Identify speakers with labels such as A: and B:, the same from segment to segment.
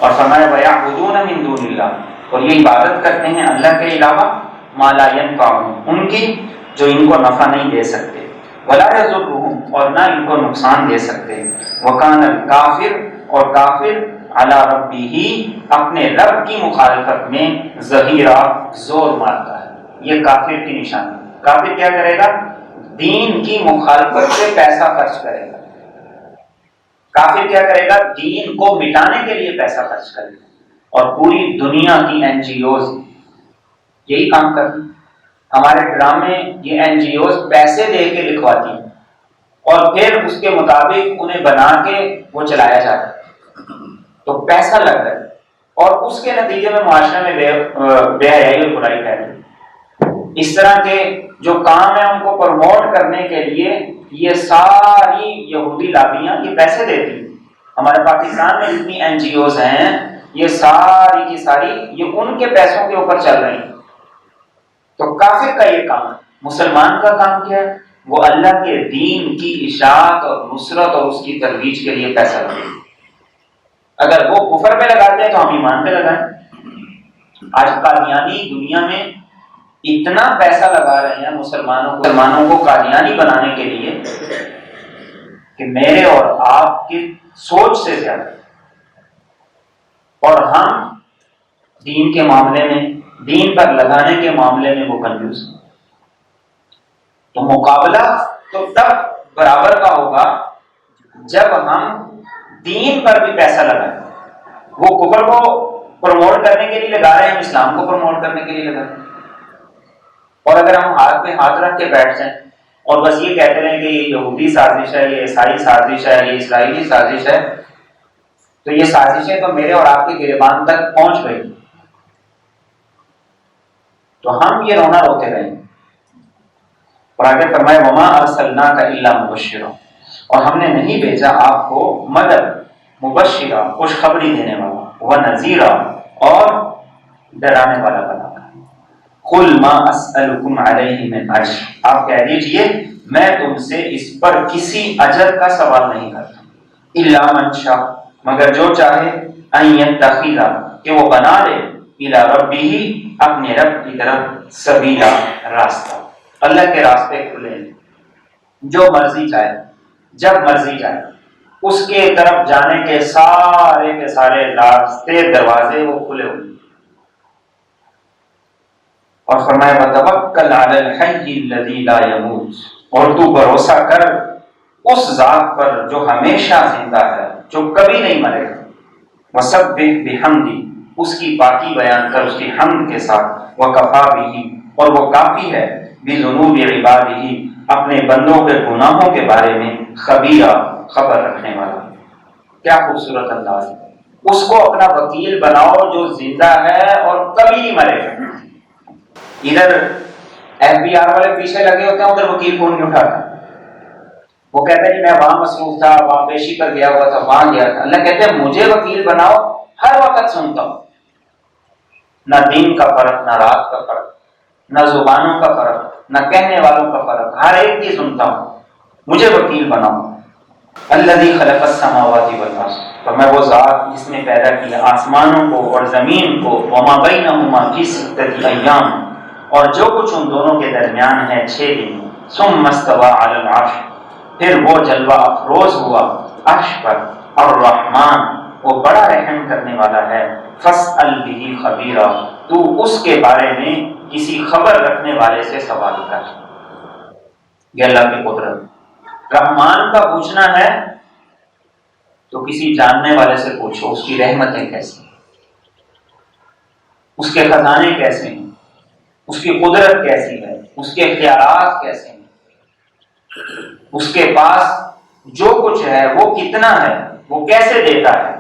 A: اور فرمایا وَيَعْبُدُونَ مِن دُونِ اللَّهِ، اور یہ عبادت کرتے ہیں اللہ کے علاوہ مَا لَا يَنفَعُهُمْ، ان کی جو ان کو نفع نہیں دے سکتے، وَلَا يَضُرُّهُمْ، اور نہ ان کو نقصان دے سکتے، وَكَانَ الْكَافِرُ، اور کافر عَلَى رَبِّهِ، اپنے رب کی مخالفت میں ظہیرا، زور مارتا ہے۔ یہ کافر کی نشانی۔ کافر کیا کرے گا؟ دین کی مخالفت سے پیسہ خرچ کرے گا۔ کافر کیا کرے گا؟ دین کو مٹانے کے لیے پیسہ خرچ کرے گا۔ اور پوری دنیا کی این جی اوز یہی کام کرتی، ہمارے ڈرامے یہ این جی اوز پیسے دے کے لکھواتی ہیں اور پھر اس کے مطابق انہیں بنا کے وہ چلایا جاتا ہے، تو پیسہ لگ رہا ہے اور اس کے نتیجے میں معاشرے میں بے حیائی اور برائی پھیل رہی ہے۔ اس طرح کے جو کام ہے ان کو پروموٹ کرنے کے لیے یہ ساری یہودی لابیاں یہ پیسے دیتی ہیں۔ ہمارے پاکستان میں جتنی این جی اوز ہیں یہ ساری کی ساری یہ ان کے پیسوں کے اوپر چل رہی ہیں۔ تو کافر کا یہ کام ہے۔ مسلمان کا کام کیا ہے؟ وہ اللہ کے دین کی اشاعت اور نصرت اور اس کی ترویج کے لیے پیسہ لگائے۔ اگر وہ کفر پہ لگاتے ہیں تو ہم ایمان پہ لگائیں۔ آج قادیانی دنیا میں اتنا پیسہ لگا رہے ہیں مسلمانوں کو قادیانی بنانے کے لیے کہ میرے اور آپ کی سوچ سے زیادہ، اور ہم دین کے معاملے میں، دین پر لگانے کے معاملے میں وہ کنفیوز ہیں۔ تو مقابلہ تو تب برابر کا ہوگا جب ہم دین پر بھی پیسہ لگائیں۔ وہ کفر کو پروموٹ کرنے کے لیے لگا رہے ہیں، ہم اسلام کو پروموٹ کرنے کے لیے لگا رہے ہیں۔ اور اگر ہم ہاتھ پہ ہاتھ رکھ کے بیٹھ جائیں اور بس یہ کہتے رہیں کہ یہ یہودی سازش ہے، یہ عیسائی سازش ہے، یہ اسرائیلی سازش ہے، تو یہ سازشیں تو میرے اور آپ کے گریبان تک پہنچ گئی، تو ہم یہ رونا روتے رہیں۔ اور آگے فرمائے وما ارسلناک الا مبشرا، اور ہم نے نہیں بھیجا آپ کو مگر مبشرا، خوشخبری دینے والا، ونذیرا، اور ڈرانے والا بنا کر۔ قل ما اسألکم علیہ من اجر، آپ کہہ دیجئے میں تم سے اس پر کسی اجر کا سوال نہیں کرتا، الا من شاء، مگر جو چاہے، ان یتخذ، کہ وہ بنا لے، الی ربہ، اپنے رب کی طرف، سبیلا، راستہ، اللہ کے راستے کھلے ہیں، جو مرضی چاہے جب مرضی چاہے اس کے طرف جانے کے سارے راستے دروازے وہ کھلے ہوئے۔ اور فرمایا وتوکل علی الحی الذی لا یموت، اور تو بھروسہ کر اس ذات پر جو ہمیشہ زندہ ہے، جو کبھی نہیں مرے گا، وسبح بحمدہ، اس کی پاکی بیان کر اس کی حمد کے ساتھ، وکفی بہ، اور وہ کافی ہے، بذنوب عبادہ، اپنے بندوں کے گناہوں کے بارے میں، خبیرہ، خبر رکھنے والا۔ کیا خوبصورت انداز ہے۔ اس کو اپنا وکیل بناؤ جو زندہ ہے اور کبھی نہیں مرے گا۔ ادھر ایف بی آر والے پیچھے لگے ہوتے ہیں، ادھر وکیل فون نہیں اٹھاتا، وہ کہتے ہیں کہ میں وہاں مصروف تھا، وہاں پیشی پر گیا ہوا تھا، وہاں گیا تھا۔ اللہ کہتے ہیں مجھے وکیل بناؤ، ہر وقت سنتا ہوں، نہ دن کا فرق، نہ رات کا فرق، نہ زبانوں کا فرق، نہ کہنے والوں کا فرق، ہر ایک کی سنتا ہوں، مجھے وکیل بناؤ۔ الذی خلق السماوات والارض، تو میں وہ ذات جس نے پیدا کیا آسمانوں کو اور زمین کو، وما بینہما فی ستۃ ایام، اور جو کچھ ان دونوں کے درمیان ہے 6 دن، ثم استوى علی العرش، پھر وہ جلوہ افروز ہوا عرش پر، الرحمن، وہ بڑا رحم کرنے والا ہے، فاسأل بہ خبیرا، تو اس کے بارے میں کسی خبر رکھنے والے سے سوال کر۔ یہ اللہ کی قدرت۔ رحمان کا پوچھنا ہے تو کسی جاننے والے سے پوچھو، اس کی رحمتیں کیسی ہیں، اس کے خزانے کیسے ہیں، اس کی قدرت کیسی ہے، اس کے اختیارات کیسے ہیں، اس کے پاس جو کچھ ہے وہ کتنا ہے، وہ کیسے دیتا ہے،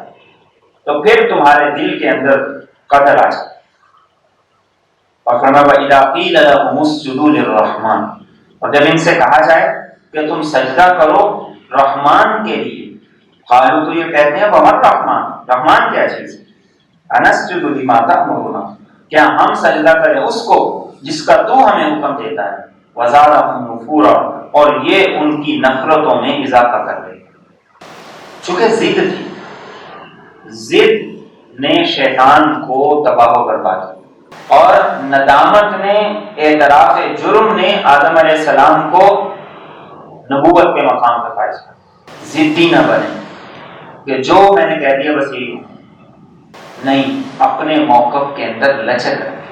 A: تو پھر تمہارے دل کے اندر قدر آ جائے۔ اور فرمایا وَإِذَا قِيلَ لَهُمُ اسْجُدُوا لِلرَّحْمَنِ، اور جب ان سے کہا جائے کہ تم سجدہ کرو رحمان کے لیے، قالوا، تو یہ کہتے ہیں وَمَا الرَّحْمَنُ، رحمان کیا چیز ہے، أَنَسْجُدُ لِمَا تَأْمُرُنَا، کیا ہم سجدہ کریں اس کو جس کا تو ہمیں حکم دیتا ہے، وَزَادَهُمْ نُفُورًا، اور یہ ان کی نفرتوں میں اضافہ کر دے۔ چونکہ ضد تھی، ضد نے شیطان کو تباہ و برباد کیا، اور ندامت نے، اعتراف جرم نے آدم علیہ السلام کو نبوت کے مقام پر فائز کیا۔ ضدی نہ بنے کہ جو میں نے کہہ دیا بس یہی نہیں، اپنے موقف کے اندر لچک رکھیں،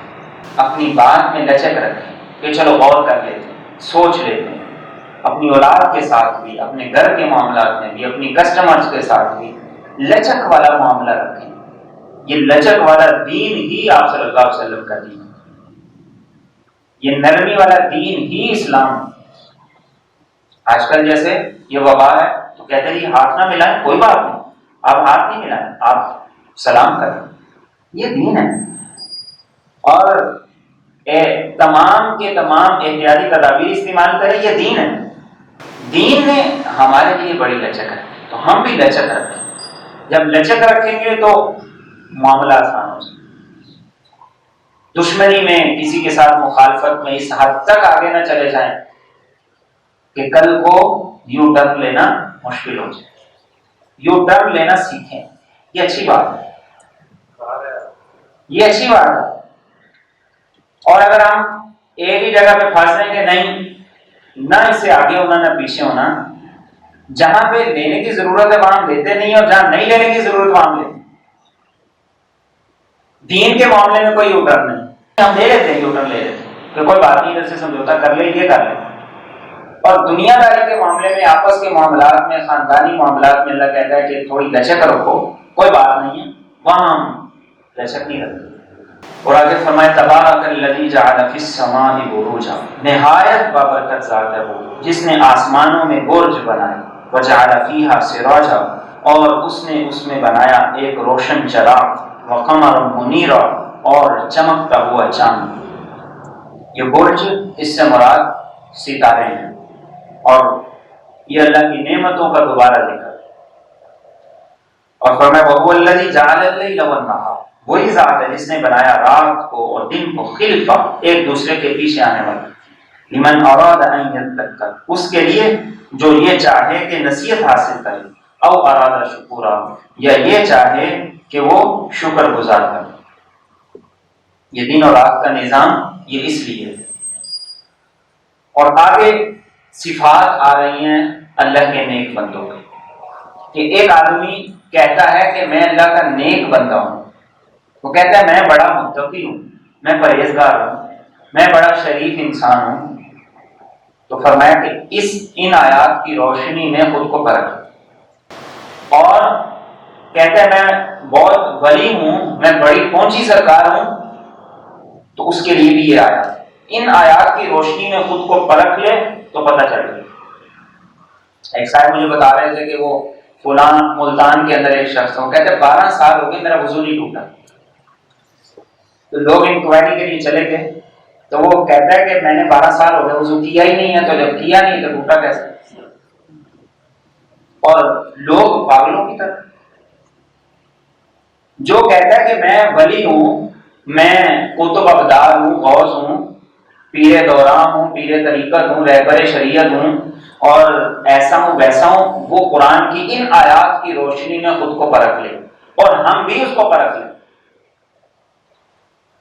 A: اپنی بات میں لچک رکھیں کہ چلو غور کر لیتے ہیں، سوچ لیتے ہیں، اپنی اولاد کے ساتھ بھی، اپنے گھر کے معاملات میں بھی، اپنی کسٹمرز کے ساتھ بھی لچک والا معاملہ رکھیں۔ یہ لچک والا دین ہی آپ صلی اللہ علیہ وسلم کا دین ہے، یہ نرمی والا دین ہی اسلام ہے۔ آج کل جیسے یہ وبا ہے تو کہتے ہیں یہ ہاتھ نہ ملائیں، کوئی بات نہیں، آپ ہاتھ نہیں ملائیں، آپ سلام کریں، یہ دین ہے۔ اور تمام کے تمام احتیاطی تدابیر استعمال کریں، یہ دین ہے۔ دین نے ہمارے لیے بڑی لچک ہے، تو ہم بھی لچک رکھیں۔ جب لچک رکھیں گے تو معاملہ آسان ہو جائے۔ دشمنی میں، کسی کے ساتھ مخالفت میں اس حد تک آگے نہ چلے جائیں کہ کل کو یو ٹرن لینا مشکل ہو جائے۔ یو ٹرن لینا سیکھیں، یہ اچھی بات ہے، یہ اچھی بات ہے۔ اور اگر ہم ایک ہی جگہ پہ پھنس رہے ہیں کہ نہیں، نہ اس سے آگے ہونا نہ پیچھے ہونا، جہاں پہ لینے کی ضرورت ہے وہاں لیتے نہیں، اور جہاں نہیں لینے کی ضرورت وہاں لیتے۔ دین کے معاملے میں کوئی یو ٹرن نہیں، ہم لے لیتے ہیں، یو ٹرن لے لیتے ہیں کہ کوئی بات نہیں، ادھر سے سمجھوتا کر لے، یہ کر لیں۔ اور دنیا داری کے معاملے میں، آپس کے معاملات میں، خاندانی معاملات میں اللہ کہتا ہے کہ تھوڑی لچک رکھو، کوئی بات نہیں ہے، وہاں ہم لچک نہیں رکھتے۔ اور آگے فرمائے تبارک الذی جعل فی السماء بروجا، نہایت بابرکت ذات ہے وہ جس نے آسمانوں میں برج بنائے، وجعل فیہا سراجا، اور اس نے اس میں بنایا ایک روشن چراغ، وقمرا منیرا، اور چمکتا ہوا چاند۔ یہ برج، اس سے مراد ستارے ہیں، اور یہ اللہ کی نعمتوں کا دوبارہ ذکر۔ اور فرمایا وَهُوَ الَّذِي جَعَلَ اللَّيْلَ وَالنَّهَارَ، وہی ذات ہے جس نے بنایا رات کو اور دن کو خلفہ، ایک دوسرے کے پیچھے آنے والا، لمن اراد ان یذکر، اس کے لیے جو یہ چاہے کہ نصیحت حاصل کرے، او اراد شکورا، یا یہ چاہے کہ وہ شکر گزار کرے۔ یہ دن اور رات کا نظام یہ اس لیے ہے۔ اور آگے صفات آ رہی ہیں اللہ کے نیک بندوں کی، کہ ایک آدمی کہتا ہے کہ میں اللہ کا نیک بندہ ہوں، وہ کہتا ہے میں بڑا متقی ہوں، میں پرہیزگار ہوں، میں بڑا شریف انسان ہوں، تو فرمایا کہ ان آیات کی روشنی میں خود کو پرکھ۔ اور کہتا ہے میں بہت ولی ہوں، میں بڑی پہنچی سرکار ہوں، تو اس کے لیے بھی یہ آیات، ان آیات کی روشنی میں خود کو پرکھ لے تو پتہ چل جائے۔ ایک صاحب مجھے بتا رہے تھے کہ وہ فلاں ملتان کے اندر ایک شخص ہوں، کہتے 12 سال ہو گئے میرا وضو نہیں ٹوٹا۔ تو لوگ انکوائری کے لیے چلے گئے، تو وہ کہتا ہے کہ میں نے 12 سال ہو گئے وضو کیا ہی نہیں ہے، تو جب کیا نہیں تو ٹوٹا کیسے؟ اور لوگ پاگلوں کی طرح، جو کہتا ہے کہ میں ولی ہوں، میں قطب ابدال ہوں، غوث ہوں، پیر دوران ہوں، پیر طریقت ہوں، رہبر شریعت ہوں، اور ایسا ہوں ویسا ہوں، وہ قرآن کی ان آیات کی روشنی میں خود کو پرکھ لے، اور ہم بھی اس کو پرکھ لیں۔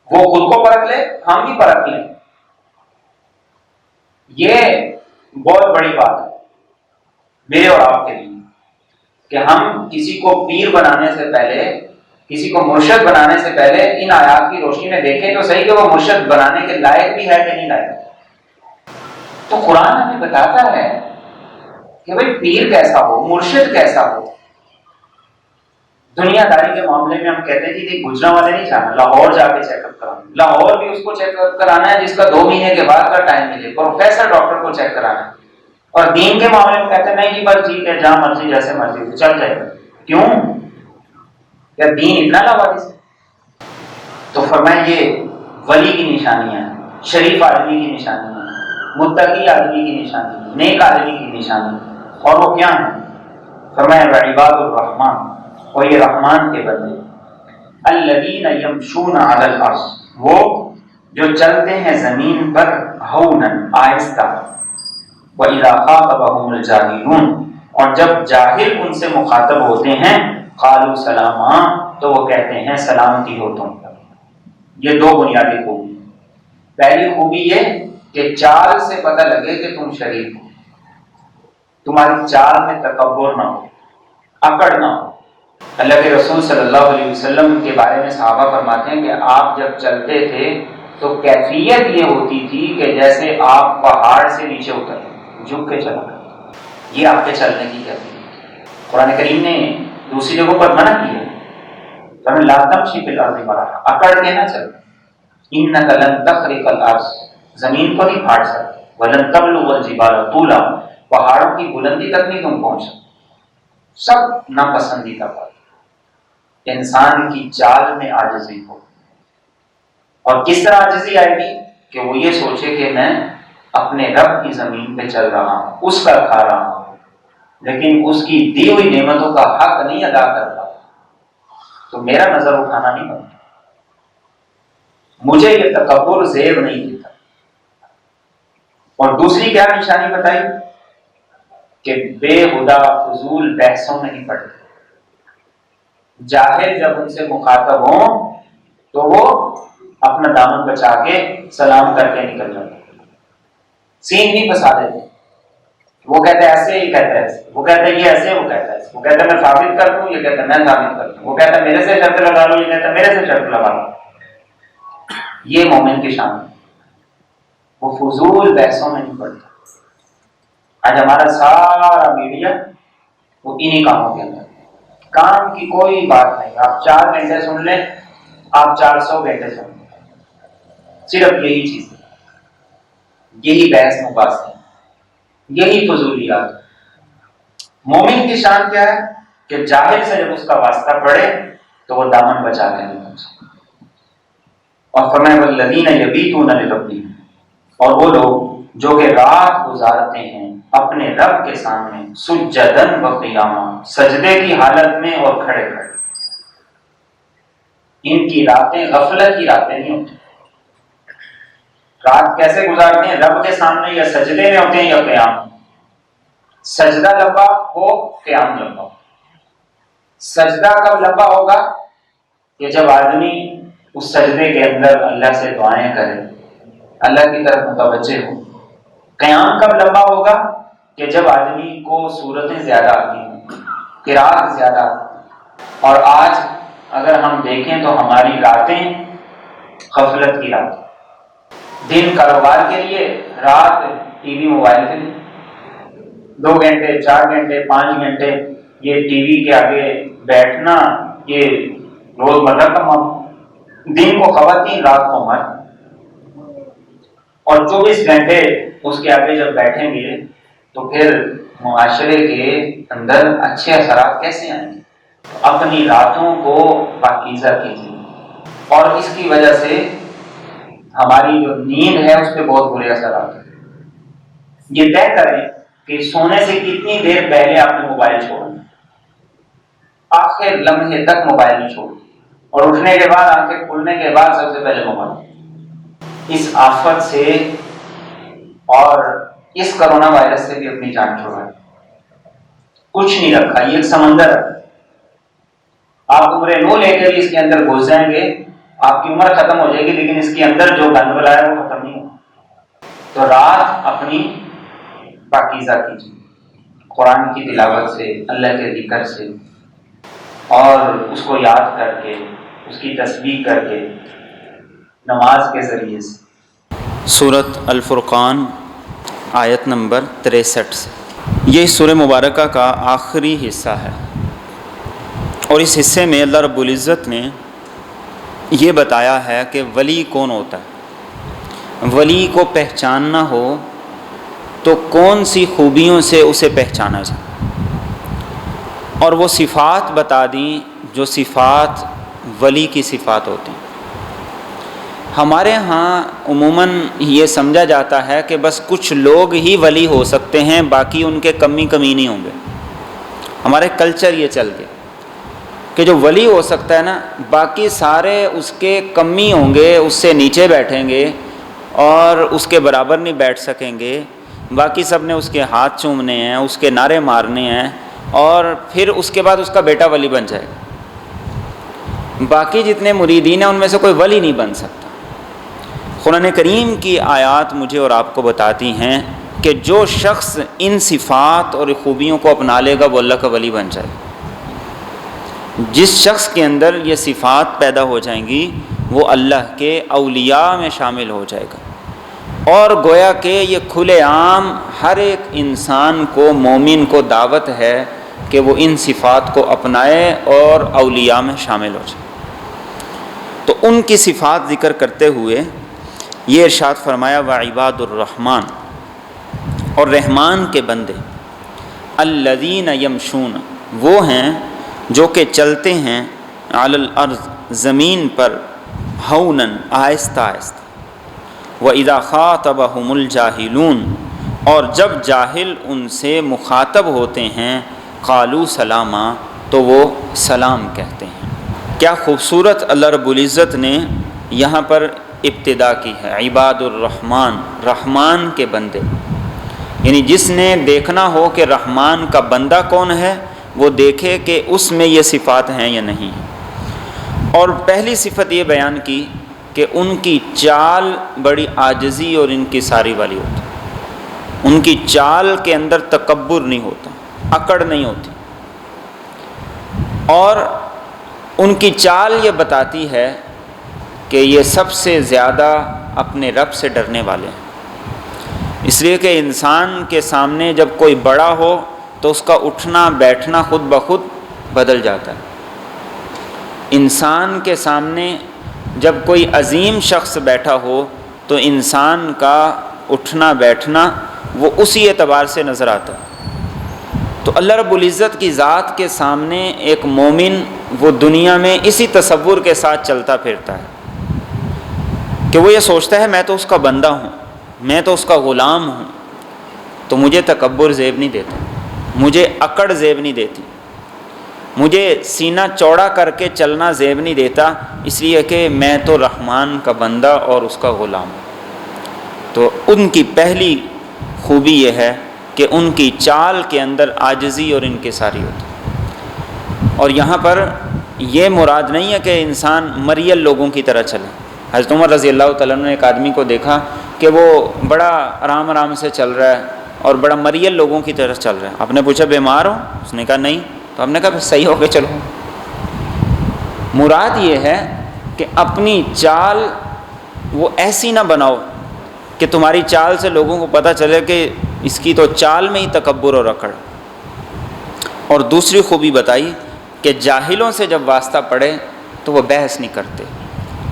A: وہ خود کو پرکھ لے، ہم بھی پرکھ لیں۔ یہ بہت بڑی بات ہے میرے اور آپ کے لیے، کہ ہم کسی کو پیر بنانے سے پہلے، کسی کو مرشد بنانے سے پہلے ان آیات کی روشنی میں دیکھیں تو صحیح کہ وہ مرشد بنانے کے لائق بھی ہے کہ نہیں لائق۔ تو قرآن ہمیں بتاتا ہے کہ بھئی پیر کیسا ہو، مرشد کیسا ہو۔ دنیا داری کے معاملے میں ہم کہتے ہیں کہ گجرا والے نہیں جانا، لاہور جا کے چیک اپ کرانا، لاہور بھی اس کو چیک اپ کرانا ہے جس کا 2 مہینے کے بعد کا ٹائم ملے، پروفیسر ڈاکٹر کو چیک کرانا ہے۔ اور دین کے معاملے میں کہتے ہیں نہیں جی بس ٹھیک ہے، جہاں مرضی جیسے مرضی چل جائے گا۔ کیوں؟ کیا دین اتنا لاوارث ہے؟ تو فرمایا یہ ولی کی نشانیاں ہیں، شریف آدمی کی نشانیاں ہیں، متقی آدمی کی نشانی ہے، نیک آدمی کی نشانی ہے۔ اور وہ کیا ہیں؟ فرمایا وعباد الرحمن، اور یہ رحمان کے بندے، الذین یمشون علی الارض، وہ جو چلتے ہیں زمین پر ہونا، آہستہ، وَإِذَا خَاطَبَهُمُ الْجَاهِلُونَ، اور جب جاہل ان سے مخاطب ہوتے ہیں قالوا سلاما، تو وہ کہتے ہیں سلامتی ہو تم پر۔ یہ دو بنیادی خوبی۔ پہلی خوبی یہ کہ چال سے پتہ لگے کہ تم شریف ہو، تمہاری چال میں تکبر نہ ہو، اکڑ نہ ہو۔ اللہ کے رسول صلی اللہ علیہ وسلم کے بارے میں صحابہ فرماتے ہیں کہ آپ جب چلتے تھے تو کیفیت یہ ہوتی تھی کہ جیسے آپ پہاڑ سے نیچے اتر جھک کے چلا کرتے۔ یہ آپ کے چلنے کی کیفیت۔ قرآن کریم نے دوسری جگہوں پر منع کیا ہے، لا تمشی فی الارض مرحا، اکڑ کے نہ چل، انک لن تخرق الارض، زمین کو نہیں پھاڑ سکتے، ولن تبلغ الجبال طولا، پہاڑوں کی بلندی تک نہیں تم پہنچ سکتے۔ سب ناپسندیدہ بات، انسان کی چال میں عاجزی ہو۔ اور کس طرح عاجزی آئے گی کہ وہ یہ سوچے کہ میں اپنے رب کی زمین پہ چل رہا ہوں، اس کا کھا رہا ہوں، لیکن اس کی دی ہوئی نعمتوں کا حق نہیں ادا کرتا تو میرا نظر اٹھانا نہیں بنتا، مجھے یہ تکبر زیب نہیں دیتا۔ اور دوسری کیا نشانی بتائی کہ بے ہدا فضول بحثوں میں نہیں پڑتے۔ جاہل جب ان سے مخاطب ہوں تو وہ اپنا دامن بچا کے سلام کر کے نکل جاتے، سین نہیں پھنسا دیتے۔ وہ کہتے ہیں ایسے، یہ کہتا ہے ایسے، وہ کہتا ہے یہ ایسے، وہ کہتا ہے ایسے، وہ کہتا ہے میں ثابت کر دوں، یہ کہتا ہے میں ثابت کر دوں، وہ کہتا ہے میرے سے شرط لگا لو، یہ کہتا ہے میرے سے شرط لگا لو۔ یہ مومن کی شان ہے، وہ فضول بحثوں میں نہیں پڑتا۔ آج ہمارا سارا میڈیا وہ انہی کاموں کے اندر، کام کی کوئی بات نہیں۔ آپ 4 گھنٹے سن لیں، آپ 400 گھنٹے سن لیں، صرف یہی چیز ہے، یہی بحث مباحثے، یہی فضولیات۔ مومن کی شان کیا ہے کہ جاہل سے جب اس کا واسطہ پڑے تو وہ دامن بچا کے نہیں پہنچے۔ اور فرمایا والذین یبیتون لربہم، اور وہ لوگ جو کہ رات گزارتے ہیں اپنے رب کے سامنے سجدن و قیاما، سجدے کی حالت میں اور کھڑے کھڑے۔ ان کی راتیں غفلت کی راتیں نہیں ہوتی۔ رات کیسے گزارتے ہیں؟ رب کے سامنے یا سجدے میں ہوتے ہیں یا قیام۔ سجدہ لمبا ہو، قیام لمبا ہو۔ سجدہ کب لمبا ہوگا کہ جب آدمی اس سجدے کے اندر اللہ سے دعائیں کرے، اللہ کی طرف متوجہ ہو۔ قیام کب لمبا ہوگا کہ جب آدمی کو صورتیں زیادہ آتی ہیں، قرات زیادہ آتی۔ اور آج اگر ہم دیکھیں تو ہماری راتیں غفلت کی رات، دن کاروبار کے لیے، رات ٹی وی موبائل کے لیے۔ 2 گھنٹے 4 گھنٹے 5 گھنٹے یہ ٹی وی کے آگے بیٹھنا، یہ روزمرہ کا معاملہ۔ دن کو خواتین، رات کو مرد، اور 24 گھنٹے اس کے آگے جب بیٹھیں گے تو پھر معاشرے کے اندر اچھے اثرات کیسے آئیں گے؟ اپنی راتوں کو پاکیزہ کیجیے، اور اس کی وجہ سے ہماری جو نیند ہے اس پہ بہت برے اثرات ہیں۔ یہ طے کریں کہ سونے سے کتنی دیر پہلے آپ نے موبائل چھوڑنا، آخر لمحے تک موبائل نہیں چھوڑنا، اور اٹھنے کے بعد، آنکھیں کھلنے کے بعد سب سے پہلے موبائل۔ اس آفت سے اور اس کرونا وائرس سے بھی اپنی جان چھوڑائیں۔ کچھ نہیں رکھا، یہ ایک سمندر ہے، آپ عمر نو لے کے بھی اس کے اندر گھس جائیں گے، آپ کی عمر ختم ہو جائے گی، لیکن اس کے اندر جو گند بلا ہے وہ ختم نہیں ہوگا۔ تو رات اپنی پاکیزہ کیجیے، قرآن کی تلاوت سے، اللہ کے ذکر سے، اور اس کو یاد کر کے، اس کی تسبیح کر کے، نماز کے ذریعے سے۔
B: سورۃ الفرقان آیت نمبر 63 سے یہ سورہ مبارکہ کا آخری حصہ ہے، اور اس حصے میں اللہ رب العزت نے یہ بتایا ہے کہ ولی کون ہوتا ہے۔ ولی کو پہچاننا ہو تو کون سی خوبیوں سے اسے پہچانا جائے، اور وہ صفات بتا دیں جو صفات ولی کی صفات ہوتی ہیں۔ ہمارے ہاں عموماً یہ سمجھا جاتا ہے کہ بس کچھ لوگ ہی ولی ہو سکتے ہیں، باقی ان کے کمی نہیں ہوں گے۔ ہمارے کلچر یہ چل گیا کہ جو ولی ہو سکتا ہے نا، باقی سارے اس کے کمی ہوں گے، اس سے نیچے بیٹھیں گے اور اس کے برابر نہیں بیٹھ سکیں گے، باقی سب نے اس کے ہاتھ چومنے ہیں، اس کے نعرے مارنے ہیں، اور پھر اس کے بعد اس کا بیٹا ولی بن جائے گا۔ باقی جتنے مریدین ہیں ان میں سے کوئی ولی نہیں بن سکتا۔ قرآن کریم کی آیات مجھے اور آپ کو بتاتی ہیں کہ جو شخص ان صفات اور خوبیوں کو اپنا لے گا وہ اللہ کا ولی بن جائے گا۔ جس شخص کے اندر یہ صفات پیدا ہو جائیں گی وہ اللہ کے اولیاء میں شامل ہو جائے گا، اور گویا کہ یہ کھلے عام ہر ایک انسان کو، مومن کو دعوت ہے کہ وہ ان صفات کو اپنائے اور اولیاء میں شامل ہو جائے۔ تو ان کی صفات ذکر کرتے ہوئے یہ ارشاد فرمایا وعباد الرحمن، اور رحمان کے بندے، الذین یمشون، وہ ہیں جو کہ چلتے ہیں علی الارض، زمین پر، ہوناً، آہستہ آہستہ، وَإِذَا خَاطَبَهُمُ الْجَاهِلُونَ، اور جب جاہل ان سے مخاطب ہوتے ہیں، قالوا سلاما، تو وہ سلام کہتے ہیں۔ کیا خوبصورت اللہ رب العزت نے یہاں پر ابتدا کی ہے، عباد الرحمن، رحمان کے بندے، یعنی جس نے دیکھنا ہو کہ رحمان کا بندہ کون ہے وہ دیکھے کہ اس میں یہ صفات ہیں یا نہیں۔ اور پہلی صفت یہ بیان کی کہ ان کی چال بڑی عاجزی اور انکساری والی ہوتی، ان کی چال کے اندر تکبر نہیں ہوتا، اکڑ نہیں ہوتی، اور ان کی چال یہ بتاتی ہے کہ یہ سب سے زیادہ اپنے رب سے ڈرنے والے ہیں۔ اس لیے کہ انسان کے سامنے جب کوئی بڑا ہو تو اس کا اٹھنا بیٹھنا خود بخود بدل جاتا ہے۔ انسان کے سامنے جب کوئی عظیم شخص بیٹھا ہو تو انسان کا اٹھنا بیٹھنا وہ اسی اعتبار سے نظر آتا ہے۔ تو اللہ رب العزت کی ذات کے سامنے ایک مومن وہ دنیا میں اسی تصور کے ساتھ چلتا پھرتا ہے کہ وہ یہ سوچتا ہے میں تو اس کا بندہ ہوں، میں تو اس کا غلام ہوں، تو مجھے تکبر زیب نہیں دیتا، مجھے اکڑ زیب نہیں دیتی، مجھے سینہ چوڑا کر کے چلنا زیب نہیں دیتا، اس لیے کہ میں تو رحمان کا بندہ اور اس کا غلام ہوں۔ تو ان کی پہلی خوبی یہ ہے کہ ان کی چال کے اندر عاجزی اور انکساری ہوتی۔ اور یہاں پر یہ مراد نہیں ہے کہ انسان مریل لوگوں کی طرح چلے۔ حضرت عمر رضی اللہ تعالیٰ عنہ نے ایک آدمی کو دیکھا کہ وہ بڑا آرام آرام سے چل رہا ہے اور بڑا مریل لوگوں کی طرح چل رہا ہے۔ آپ نے پوچھا بیمار ہو؟ اس نے کہا نہیں۔ تو آپ نے کہا پھر صحیح ہو کے چلو۔ مراد یہ ہے کہ اپنی چال وہ ایسی نہ بناؤ کہ تمہاری چال سے لوگوں کو پتہ چلے کہ اس کی تو چال میں ہی تکبر اور اکڑ۔ اور دوسری خوبی بتائی کہ جاہلوں سے جب واسطہ پڑے تو وہ بحث نہیں کرتے،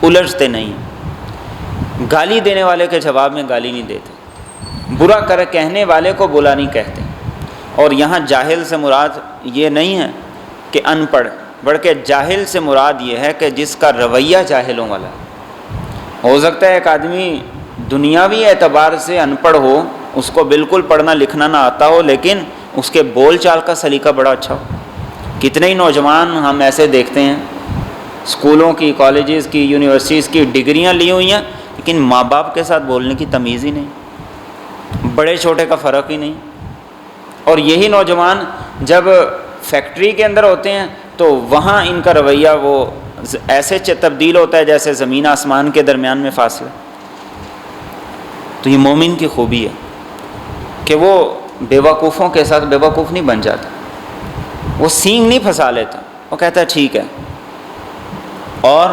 B: الجھتے نہیں، گالی دینے والے کے جواب میں گالی نہیں دیتے، برا کہنے والے کو برا نہیں کہتے۔ اور یہاں جاہل سے مراد یہ نہیں ہے کہ ان پڑھ، بلکہ جاہل سے مراد یہ ہے کہ جس کا رویہ جاہلوں والا ہے۔ ہو سکتا ہے ایک آدمی دنیاوی اعتبار سے ان پڑھ ہو، اس کو بالکل پڑھنا لکھنا نہ آتا ہو، لیکن اس کے بول چال کا سلیقہ بڑا اچھا ہو۔ کتنے ہی نوجوان ہم ایسے دیکھتے ہیں، اسکولوں کی، کالجز کی، یونیورسٹیز کی ڈگریاں لی ہوئی ہیں، لیکن ماں باپ کے ساتھ بولنے کی تمیز ہی نہیں، بڑے چھوٹے کا فرق ہی نہیں۔ اور یہی نوجوان جب فیکٹری کے اندر ہوتے ہیں تو وہاں ان کا رویہ وہ ایسے تبدیل ہوتا ہے جیسے زمین آسمان کے درمیان میں فاصلہ۔ تو یہ مومن کی خوبی ہے کہ وہ بیوقوفوں کے ساتھ بیوقوف نہیں بن جاتا، وہ سینگ نہیں پھنسا لیتا، وہ کہتا ہے ٹھیک ہے، اور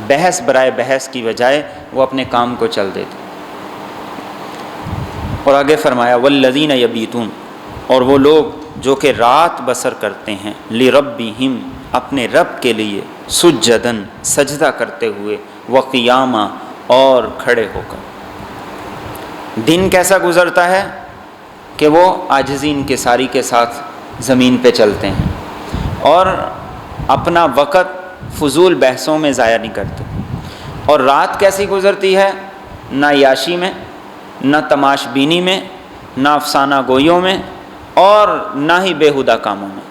B: بحث برائے بحث کی بجائے وہ اپنے کام کو چل دیتے۔ اور آگے فرمایا والذین یبیتون، اور وہ لوگ جو کہ رات بسر کرتے ہیں، لربہم، اپنے رب کے لیے، سجدن، سجدہ کرتے ہوئے، وقیاما، اور کھڑے ہو کر۔ دن کیسا گزرتا ہے کہ وہ عاجزی انکساری کے ساتھ زمین پہ چلتے ہیں اور اپنا وقت فضول بحثوں میں ضائع نہیں کرتے۔ اور رات کیسی گزرتی ہے؟ نہ عیاشی میں، نہ تماش بینی میں، نہ افسانہ گوئیوں میں، اور نہ ہی بیہودہ کاموں میں،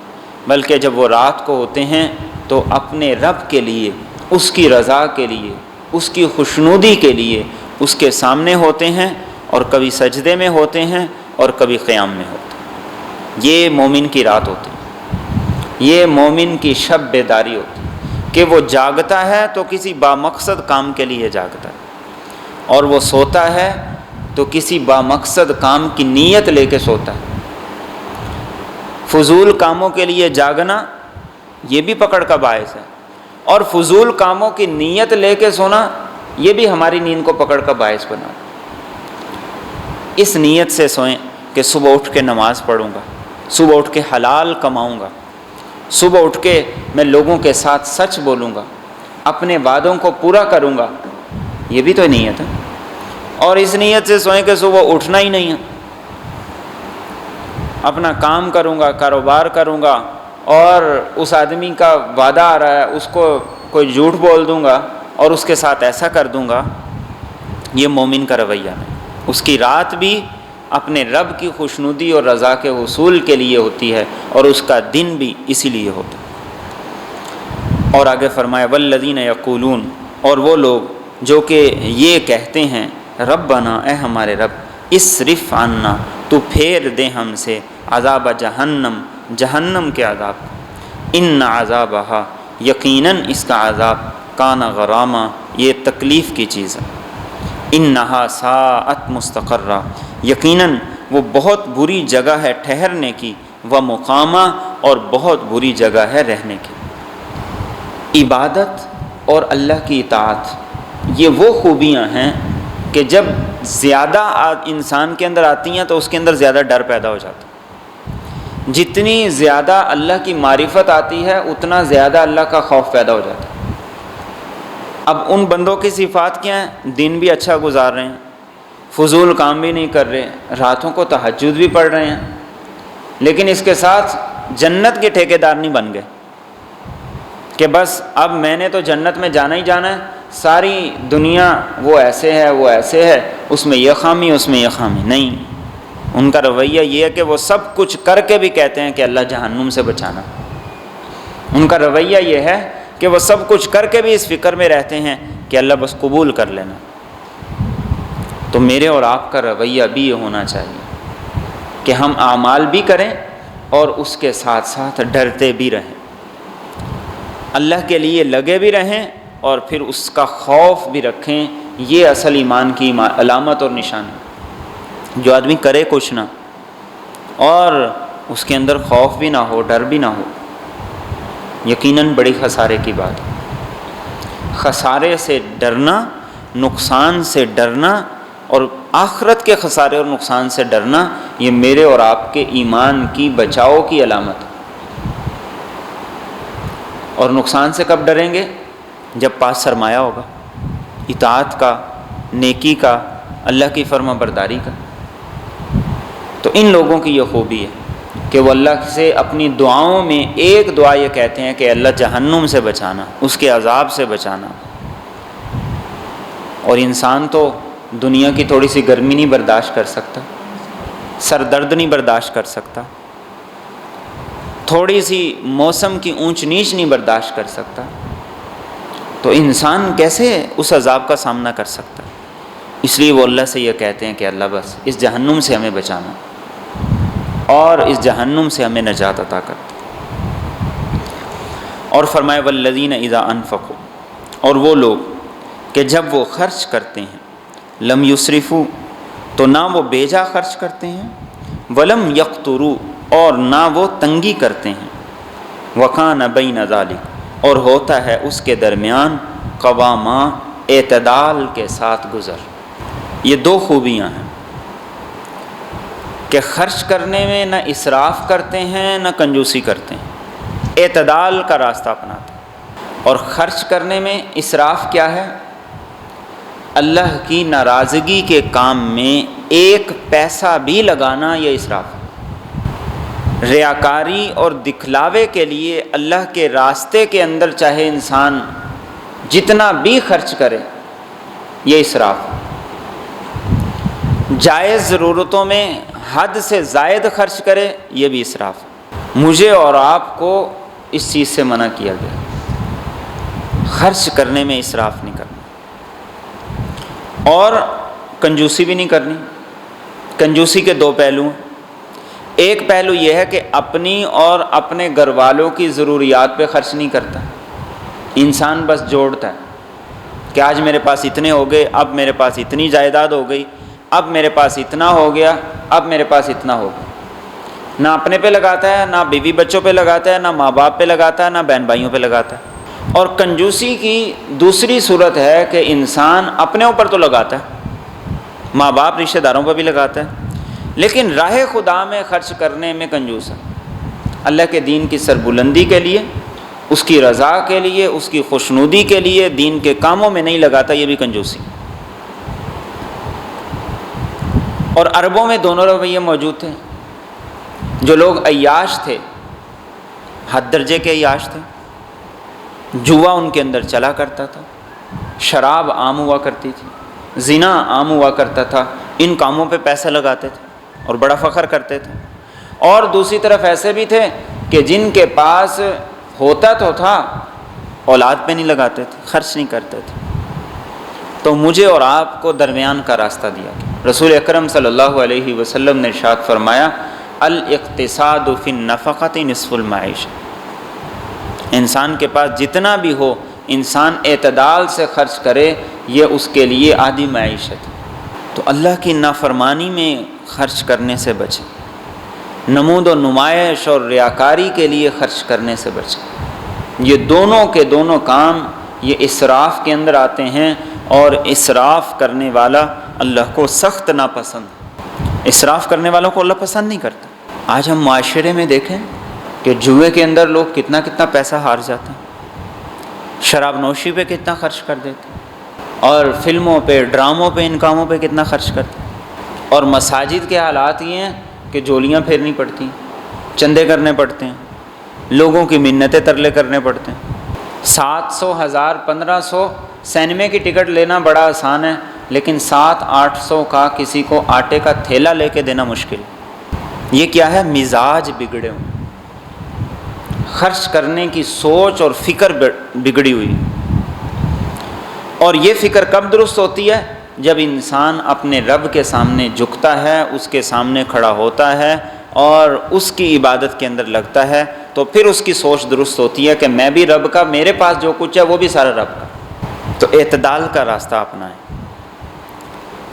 B: بلکہ جب وہ رات کو ہوتے ہیں تو اپنے رب کے لیے، اس کی رضا کے لیے، اس کی خوشنودی کے لیے اس کے سامنے ہوتے ہیں، اور کبھی سجدے میں ہوتے ہیں اور کبھی قیام میں ہوتے ہیں۔ یہ مومن کی رات ہوتی ہے، یہ مومن کی شب بیداری ہوتی ہے کہ وہ جاگتا ہے تو کسی بامقصد کام کے لیے جاگتا ہے، اور وہ سوتا ہے تو کسی بامقصد کام کی نیت لے کے سوتا ہے۔ فضول کاموں کے لیے جاگنا یہ بھی پکڑ کا باعث ہے، اور فضول کاموں کی نیت لے کے سونا یہ بھی ہماری نیند کو پکڑ کا باعث بنا۔ اس نیت سے سوئیں کہ صبح اٹھ کے نماز پڑھوں گا، صبح اٹھ کے حلال کماؤں گا، صبح اٹھ کے میں لوگوں کے ساتھ سچ بولوں گا، اپنے وعدوں کو پورا کروں گا، یہ بھی تو نیت ہے۔ اور اس نیت سے سوئیں کہ صبح اٹھنا ہی نہیں ہے، اپنا کام کروں گا، کاروبار کروں گا، اور اس آدمی کا وعدہ آ رہا ہے اس کو کوئی جھوٹ بول دوں گا اور اس کے ساتھ ایسا کر دوں گا۔ یہ مومن کا رویہ نہیں۔ اس کی رات بھی اپنے رب کی خوشنودی اور رضا کے حصول کے لیے ہوتی ہے، اور اس کا دن بھی اسی لیے ہوتا ہے۔ اور آگے فرمایا والذین یقولون، اور وہ لوگ جو کہ یہ کہتے ہیں ربنا، اے ہمارے رب، اصرف عنا، تو پھیر دے ہم سے عذاب جہنم، جہنم کے عذاب، ان عذابہا، یقیناً اس کا عذاب، کان غراما، یہ تکلیف کی چیز ہے، انہا ساعت مستقرہ، یقیناً وہ بہت بری جگہ ہے ٹھہرنے کی، و مقامہ، اور بہت بری جگہ ہے رہنے کی۔ عبادت اور اللہ کی اطاعت یہ وہ خوبیاں ہیں کہ جب زیادہ انسان کے اندر آتی ہیں تو اس کے اندر زیادہ ڈر پیدا ہو جاتا ہے۔ جتنی زیادہ اللہ کی معرفت آتی ہے اتنا زیادہ اللہ کا خوف پیدا ہو جاتا ہے۔ اب ان بندوں کی صفات کیا ہیں؟ دن بھی اچھا گزار رہے ہیں، فضول کام بھی نہیں کر رہے، راتوں کو تہجد بھی پڑھ رہے ہیں، لیکن اس کے ساتھ جنت کے ٹھیکیدار نہیں بن گئے کہ بس اب میں نے تو جنت میں جانا ہی جانا ہے، ساری دنیا وہ ایسے ہے وہ ایسے ہے، اس میں یہ خامی اس میں یہ خامی نہیں۔ ان کا رویہ یہ ہے کہ وہ سب کچھ کر کے بھی کہتے ہیں کہ اللہ جہنم سے بچانا۔ ان کا رویہ یہ ہے کہ وہ سب کچھ کر کے بھی اس فکر میں رہتے ہیں کہ اللہ بس قبول کر لینا۔ تو میرے اور آپ کا رویہ بھی یہ ہونا چاہیے کہ ہم اعمال بھی کریں اور اس کے ساتھ ساتھ ڈرتے بھی رہیں، اللہ کے لیے لگے بھی رہیں اور پھر اس کا خوف بھی رکھیں۔ یہ اصل ایمان کی علامت اور نشانی، جو آدمی کرے کچھ نہ اور اس کے اندر خوف بھی نہ ہو، ڈر بھی نہ ہو، یقیناً بڑی خسارے کی بات ہے۔ خسارے سے ڈرنا، نقصان سے ڈرنا، اور آخرت کے خسارے اور نقصان سے ڈرنا، یہ میرے اور آپ کے ایمان کی بچاؤ کی علامت ہے۔ اور نقصان سے کب ڈریں گے؟ جب پاس سرمایہ ہوگا، اطاعت کا، نیکی کا، اللہ کی فرما برداری کا۔ تو ان لوگوں کی یہ خوبی ہے کہ وہ اللہ سے اپنی دعاؤں میں ایک دعا یہ کہتے ہیں کہ اللہ جہنم سے بچانا، اس کے عذاب سے بچانا۔ اور انسان تو دنیا کی تھوڑی سی گرمی نہیں برداشت کر سکتا، سر درد نہیں برداشت کر سکتا، تھوڑی سی موسم کی اونچ نیچ نہیں برداشت کر سکتا، تو انسان کیسے اس عذاب کا سامنا کر سکتا؟ اس لیے وہ اللہ سے یہ کہتے ہیں کہ اللہ بس اس جہنم سے ہمیں بچانا اور اس جہنم سے ہمیں نجات عطا کر۔ اور فرمایا والذین اذا انفقوا، اور وہ لوگ کہ جب وہ خرچ کرتے ہیں، لم یسرفوا، تو نہ وہ بیجا خرچ کرتے ہیں، ولم یقتروا، اور نہ وہ تنگی کرتے ہیں، وکان بین ذلک، اور ہوتا ہے اس کے درمیان قواما، اعتدال کے ساتھ گزر۔ یہ دو خوبیاں ہیں کہ خرچ کرنے میں نہ اسراف کرتے ہیں نہ کنجوسی کرتے ہیں، اعتدال کا راستہ اپناتے ہیں۔ اور خرچ کرنے میں اسراف کیا ہے؟ اللہ کی ناراضگی کے کام میں ایک پیسہ بھی لگانا، یہ اسراف ہے۔ ریاکاری اور دکھلاوے کے لیے اللہ کے راستے کے اندر چاہے انسان جتنا بھی خرچ کرے، یہ اسراف ہے۔ جائز ضرورتوں میں حد سے زائد خرچ کرے، یہ بھی اسراف ہے۔ مجھے اور آپ کو اس چیز سے منع کیا گیا، خرچ کرنے میں اسراف نہیں کرنا اور کنجوسی بھی نہیں کرنی۔ کنجوسی کے دو پہلو ہیں۔ ایک پہلو یہ ہے کہ اپنی اور اپنے گھر والوں کی ضروریات پہ خرچ نہیں کرتا، انسان بس جوڑتا ہے کہ آج میرے پاس اتنے ہو گئے، اب میرے پاس اتنی جائیداد ہو گئی، اب میرے پاس اتنا ہو گیا، اب میرے پاس اتنا ہو گیا۔ نہ اپنے پہ لگاتا ہے، نہ بیوی بچوں پہ لگاتا ہے، نہ ماں باپ پہ لگاتا ہے، نہ بہن بھائیوں پہ لگاتا ہے۔ اور کنجوسی کی دوسری صورت ہے کہ انسان اپنے اوپر تو لگاتا ہے، ماں باپ رشتہ داروں پہ بھی لگاتا ہے، لیکن راہ خدا میں خرچ کرنے میں کنجوس ہے۔ اللہ کے دین کی سربلندی کے لیے، اس کی رضا کے لیے، اس کی خوشنودی کے لیے دین کے کاموں میں نہیں لگاتا، یہ بھی کنجوسی۔ اور عربوں میں دونوں رویے موجود تھے۔ جو لوگ عیاش تھے، حد درجے کے عیاش تھے، جوا ان کے اندر چلا کرتا تھا، شراب عام ہوا کرتی تھی، زنا عام ہوا کرتا تھا، ان کاموں پہ پیسہ لگاتے تھے اور بڑا فخر کرتے تھے۔ اور دوسری طرف ایسے بھی تھے کہ جن کے پاس ہوتا تو تھا، اولاد پہ نہیں لگاتے تھے، خرچ نہیں کرتے تھے۔ تو مجھے اور آپ کو درمیان کا راستہ دیا گیا۔ رسول اکرم صلی اللہ علیہ وسلم نے ارشاد فرمایا، الاقتصاد فی النفقۃ نصف المعیشہ۔ انسان کے پاس جتنا بھی ہو، انسان اعتدال سے خرچ کرے، یہ اس کے لیے آدھی معیشت ہے۔ تو اللہ کی نافرمانی میں خرچ کرنے سے بچے، نمود و نمائش اور ریاکاری کے لیے خرچ کرنے سے بچے۔ یہ دونوں کے دونوں کام یہ اسراف کے اندر آتے ہیں، اور اسراف کرنے والا اللہ کو سخت ناپسند۔ اسراف کرنے والوں کو اللہ پسند نہیں کرتا۔ آج ہم معاشرے میں دیکھیں کہ جوئے کے اندر لوگ کتنا پیسہ ہار جاتے ہیں، شراب نوشی پہ کتنا خرچ کر دیتے ہیں، اور فلموں پہ، ڈراموں پہ، ان کاموں پہ کتنا خرچ کرتے ہیں۔ اور مساجد کے حالات یہ ہیں کہ جولیاں پھیرنی پڑتی ہیں، چندے کرنے پڑتے ہیں، لوگوں کی منتیں ترلے کرنے پڑتے ہیں۔ 700، 1000، 1500 سینمے کی ٹکٹ لینا بڑا آسان ہے، لیکن 700-800 کا کسی کو آٹے کا تھیلا لے کے دینا مشکل۔ یہ کیا ہے؟ مزاج بگڑے ہوئے، خرچ کرنے کی سوچ اور فکر بگڑی ہوئی۔ اور یہ فکر کب درست ہوتی ہے؟ جب انسان اپنے رب کے سامنے جھکتا ہے، اس کے سامنے کھڑا ہوتا ہے اور اس کی عبادت کے اندر لگتا ہے، تو پھر اس کی سوچ درست ہوتی ہے کہ میں بھی رب کا، میرے پاس جو کچھ ہے وہ بھی سارا رب کا۔ تو اعتدال کا راستہ اپنائیں،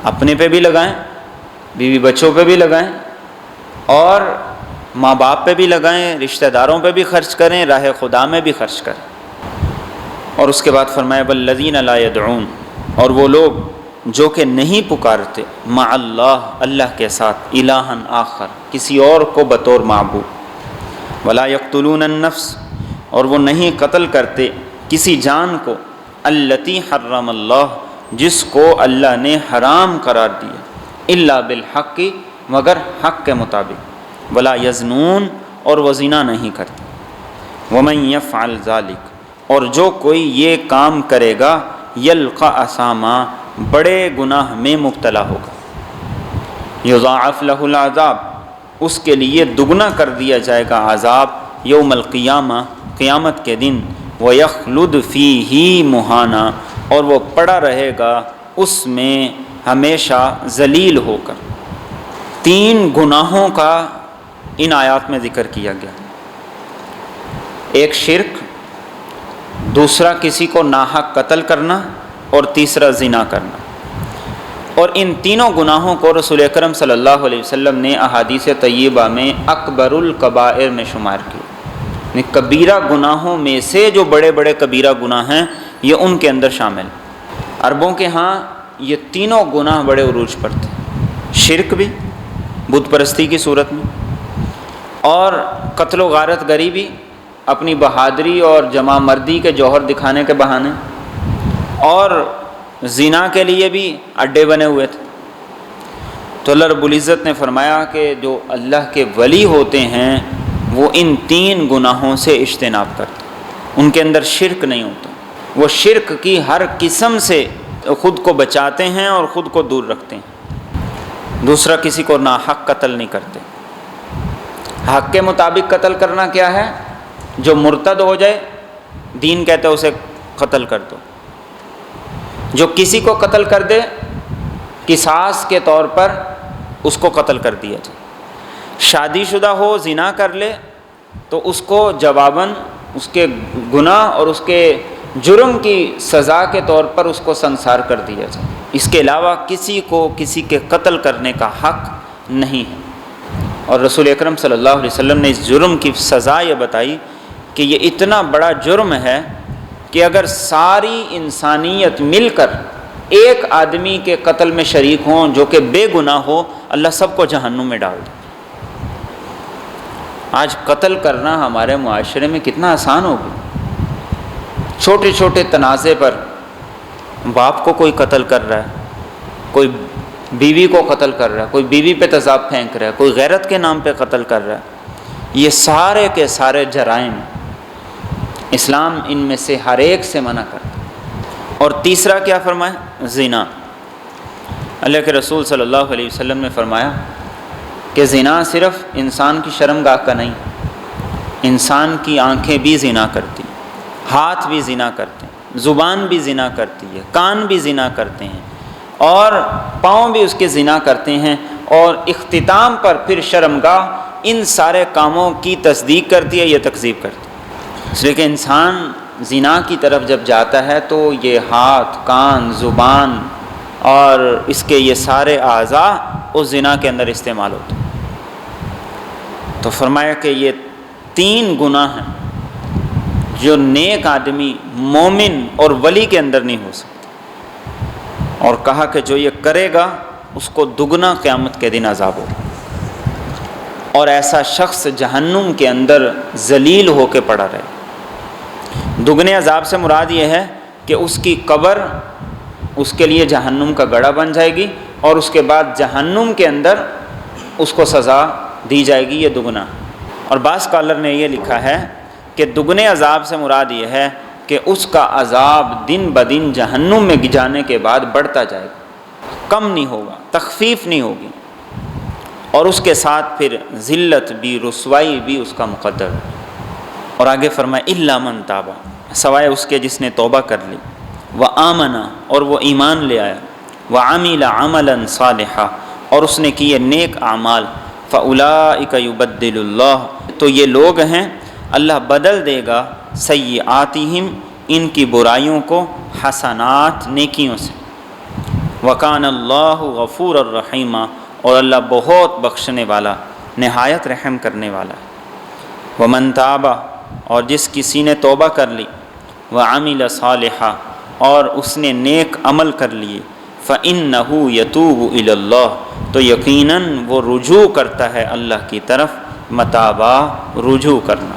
B: اپنے پہ بھی لگائیں، بیوی بچوں پہ بھی لگائیں، اور ماں باپ پہ بھی لگائیں، رشتہ داروں پہ بھی خرچ کریں، راہ خدا میں بھی خرچ کریں۔ اور اس کے بعد فرمایا والذین لا یدعون، اور وہ لوگ جو کہ نہیں پکارتے مع اللہ، اللہ کے ساتھ، الہا آخر، کسی اور کو بطور معبود، ولا یقتلون النفس، اور وہ نہیں قتل کرتے کسی جان کو، التی حرم اللہ، جس کو اللہ نے حرام قرار دیا، الا بالحق، مگر حق کے مطابق، ولا یزنون، اور وہ زنا نہیں کرتے، ومن یفعل ذلک، اور جو کوئی یہ کام کرے گا، یلقى اثاما، بڑے گناہ میں مبتلا ہوگا، یضاعف له العذاب، اس کے لیے دگنا کر دیا جائے گا عذاب، یوم القیامہ، قیامت کے دن، وَيَخْلُدْ فِيهِ مُهَانًا، اور وہ پڑا رہے گا اس میں ہمیشہ ذلیل ہو کر۔ 3 گناہوں کا ان آیات میں ذکر کیا گیا، ایک شرک، دوسرا کسی کو ناحق قتل کرنا، اور تیسرا زنا کرنا۔ اور ان تینوں گناہوں کو رسول اکرم صلی اللہ علیہ وسلم نے احادیث طیبہ میں اکبر الکبائر میں شمار کیا، کبیرہ گناہوں میں سے جو بڑے بڑے کبیرہ گناہ ہیں یہ ان کے اندر شامل۔ عربوں کے ہاں یہ تینوں گناہ بڑے عروج پر تھے، شرک بھی بت پرستی کی صورت میں، اور قتل و غارت گری بھی اپنی بہادری اور جمع مردی کے جوہر دکھانے کے بہانے، اور زنا کے لیے بھی اڈے بنے ہوئے تھے۔ تو اللہ رب العزت نے فرمایا کہ جو اللہ کے ولی ہوتے ہیں وہ ان 3 گناہوں سے اجتناب کرتے، ان کے اندر شرک نہیں ہوتا، وہ شرک کی ہر قسم سے خود کو بچاتے ہیں اور خود کو دور رکھتے ہیں۔ دوسرا، کسی کو ناحق قتل نہیں کرتے۔ حق کے مطابق قتل کرنا کیا ہے؟ جو مرتد ہو جائے، دین کہتا ہے اسے قتل کر دو۔ جو کسی کو قتل کر دے، قصاص کے طور پر اس کو قتل کر دیا جائے۔ شادی شدہ ہو، زنا کر لے، تو اس کو جواباً اس کے گناہ اور اس کے جرم کی سزا کے طور پر اس کو سنسار کر دیا جائے، اس کے علاوہ کسی کو کسی کے قتل کرنے کا حق نہیں ہے۔ اور رسول اکرم صلی اللہ علیہ وسلم نے اس جرم کی سزا یہ بتائی کہ یہ اتنا بڑا جرم ہے کہ اگر ساری انسانیت مل کر ایک آدمی کے قتل میں شریک ہوں جو کہ بے گناہ ہو، اللہ سب کو جہنم میں ڈال دے۔ آج قتل کرنا ہمارے معاشرے میں کتنا آسان ہو گیا۔ چھوٹے چھوٹے تنازع پر باپ کو کوئی قتل کر رہا ہے، کوئی بیوی کو قتل کر رہا ہے، کوئی بیوی پہ تیزاب پھینک رہا ہے، کوئی غیرت کے نام پہ قتل کر رہا ہے۔ یہ سارے کے سارے جرائم اسلام ان میں سے ہر ایک سے منع کرتا ہے۔ اور تیسرا کیا فرمایا؟ زنا۔ اللہ کے رسول صلی اللہ علیہ وسلم نے فرمایا کہ زنا صرف انسان کی شرمگاہ کا نہیں، انسان کی آنکھیں بھی زنا کرتی، ہاتھ بھی زنا کرتے ہیں، زبان بھی زنا کرتی ہے، کان بھی زنا کرتے ہیں، اور پاؤں بھی اس کے زنا کرتے ہیں، اور اختتام پر پھر شرمگاہ ان سارے کاموں کی تصدیق کرتی ہے، یہ تکذیب کرتی ہے۔ اس لیے کہ انسان زنا کی طرف جب جاتا ہے تو یہ ہاتھ، کان، زبان اور اس کے یہ سارے اعضاء اس زنا کے اندر استعمال ہوتے ہیں۔ تو فرمایا کہ یہ 3 گناہ ہیں جو نیک آدمی، مومن اور ولی کے اندر نہیں ہو سکتے، اور کہا کہ جو یہ کرے گا اس کو دگنا قیامت کے دن عذاب ہوگا، اور ایسا شخص جہنم کے اندر ذلیل ہو کے پڑا رہے۔ دگنے عذاب سے مراد یہ ہے کہ اس کی قبر اس کے لیے جہنم کا گڑھا بن جائے گی، اور اس کے بعد جہنم کے اندر اس کو سزا دی جائے گی، یہ دگنا۔ اور بعض اسکالر نے یہ لکھا ہے کہ دگنے عذاب سے مراد یہ ہے کہ اس کا عذاب دن بدن جہنم میں جانے کے بعد بڑھتا جائے گا، کم نہیں ہوگا، تخفیف نہیں ہوگی، اور اس کے ساتھ پھر ذلت بھی، رسوائی بھی اس کا مقدر ہے۔ اور آگے فرمائے الا من تاب، سوائے اس کے جس نے توبہ کر لی، وآمن، اور وہ ایمان لے آیا، وعمل عملا صالحا، اور اس نے کیے نیک اعمال، فاولئک یبدل اللہ، تو یہ لوگ ہیں اللہ بدل دے گا سیئاتہم، ان کی برائیوں کو، حسنات، نیکیوں سے، وکان اللہ غفور الرحیم، اور اللہ بہت بخشنے والا، نہایت رحم کرنے والا ہے۔ ومن تاب، اور جس کسی نے توبہ کر لی، وعمل صالحا، اور اس نے نیک عمل کر لیے، فإنہ یتوب الی اللہ، تو یقیناً وہ رجوع کرتا ہے اللہ کی طرف، متابا، رجوع کرنا۔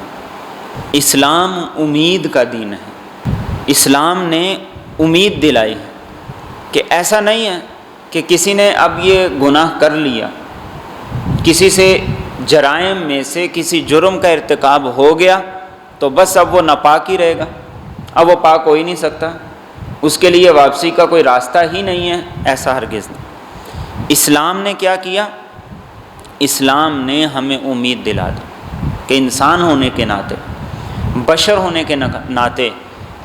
B: اسلام امید کا دین ہے۔ اسلام نے امید دلائی ہے کہ ایسا نہیں ہے کہ کسی نے اب یہ گناہ کر لیا، کسی سے جرائم میں سے کسی جرم کا ارتکاب ہو گیا تو بس اب وہ ناپاک ہی رہے گا، اب وہ پاک ہو ہی نہیں سکتا، اس کے لیے واپسی کا کوئی راستہ ہی نہیں ہے، ایسا ہرگز نہیں۔ اسلام نے کیا کیا؟ اسلام نے ہمیں امید دلا دی کہ انسان ہونے کے ناطے، بشر ہونے کے ناطے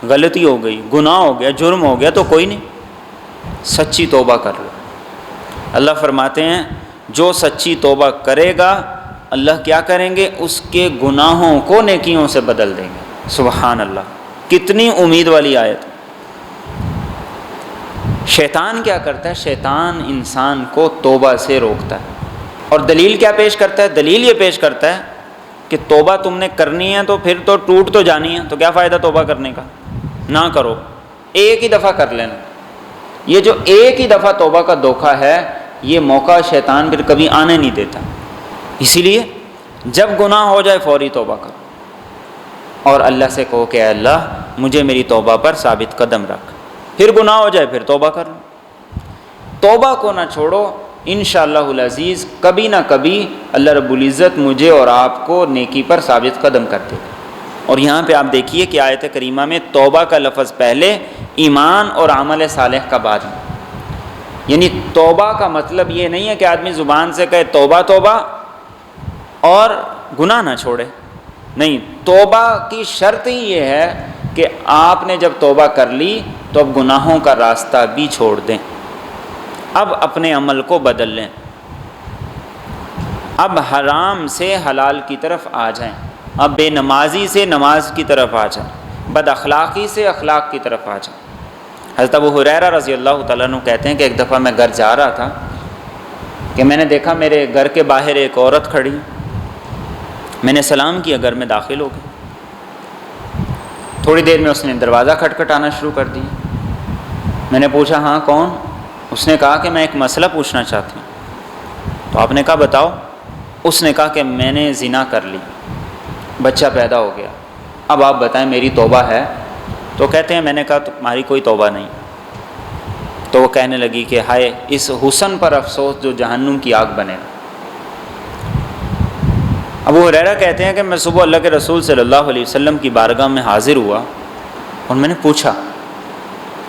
B: غلطی ہو گئی، گناہ ہو گیا، جرم ہو گیا، تو کوئی نہیں، سچی توبہ کر لو۔ اللہ فرماتے ہیں جو سچی توبہ کرے گا اللہ کیا کریں گے؟ اس کے گناہوں کو نیکیوں سے بدل دیں گے۔ سبحان اللہ، کتنی امید والی آیت۔ شیطان کیا کرتا ہے؟ شیطان انسان کو توبہ سے روکتا ہے، اور دلیل کیا پیش کرتا ہے؟ دلیل یہ پیش کرتا ہے کہ توبہ تم نے کرنی ہے تو پھر تو ٹوٹ تو جانی ہے، تو کیا فائدہ توبہ کرنے کا؟ نہ کرو، ایک ہی دفعہ کر لینا۔ یہ جو ایک ہی دفعہ توبہ کا دھوکہ ہے، یہ موقع شیطان پھر کبھی آنے نہیں دیتا۔ اسی لیے جب گناہ ہو جائے فوری توبہ کرو، اور اللہ سے کہو کہ اے اللہ مجھے میری توبہ پر ثابت قدم رکھ۔ پھر گناہ ہو جائے پھر توبہ کر لو، توبہ کو نہ چھوڑو، انشاءاللہ العزیز کبھی نہ کبھی اللہ رب العزت مجھے اور آپ کو نیکی پر ثابت قدم کر دے۔ اور یہاں پہ آپ دیکھیے کہ آیت کریمہ میں توبہ کا لفظ پہلے، ایمان اور عمل صالح کا بعد میں۔ یعنی توبہ کا مطلب یہ نہیں ہے کہ آدمی زبان سے کہے توبہ توبہ اور گناہ نہ چھوڑے، نہیں، توبہ کی شرط ہی یہ ہے کہ آپ نے جب توبہ کر لی تو اب گناہوں کا راستہ بھی چھوڑ دیں، اب اپنے عمل کو بدل لیں، اب حرام سے حلال کی طرف آ جائیں، اب بے نمازی سے نماز کی طرف آ جائیں، بد اخلاقی سے اخلاق کی طرف آ جاؤ۔ حضرت ابو ہریرہ رضی اللہ تعالیٰ عنہ کہتے ہیں کہ ایک دفعہ میں گھر جا رہا تھا کہ میں نے دیکھا میرے گھر کے باہر ایک عورت کھڑی، میں نے سلام کیا، گھر میں داخل ہو گئی۔ تھوڑی دیر میں اس نے دروازہ کھٹکھٹانا شروع کر دیا۔ میں نے پوچھا ہاں کون؟ اس نے کہا کہ میں ایک مسئلہ پوچھنا چاہتی ہوں۔ تو آپ نے کہا بتاؤ۔ اس نے کہا کہ میں نے زنا کر لی، بچہ پیدا ہو گیا، اب آپ بتائیں میری توبہ ہے؟ تو کہتے ہیں میں نے کہا تمہاری کوئی توبہ نہیں۔ تو وہ کہنے لگی کہ ہائے اس حسن پر افسوس جو جہنم کی آگ بنے گا۔ ابو ہریرہ کہتے ہیں کہ میں صبح اللہ کے رسول صلی اللہ علیہ وسلم کی بارگاہ میں حاضر ہوا اور میں نے پوچھا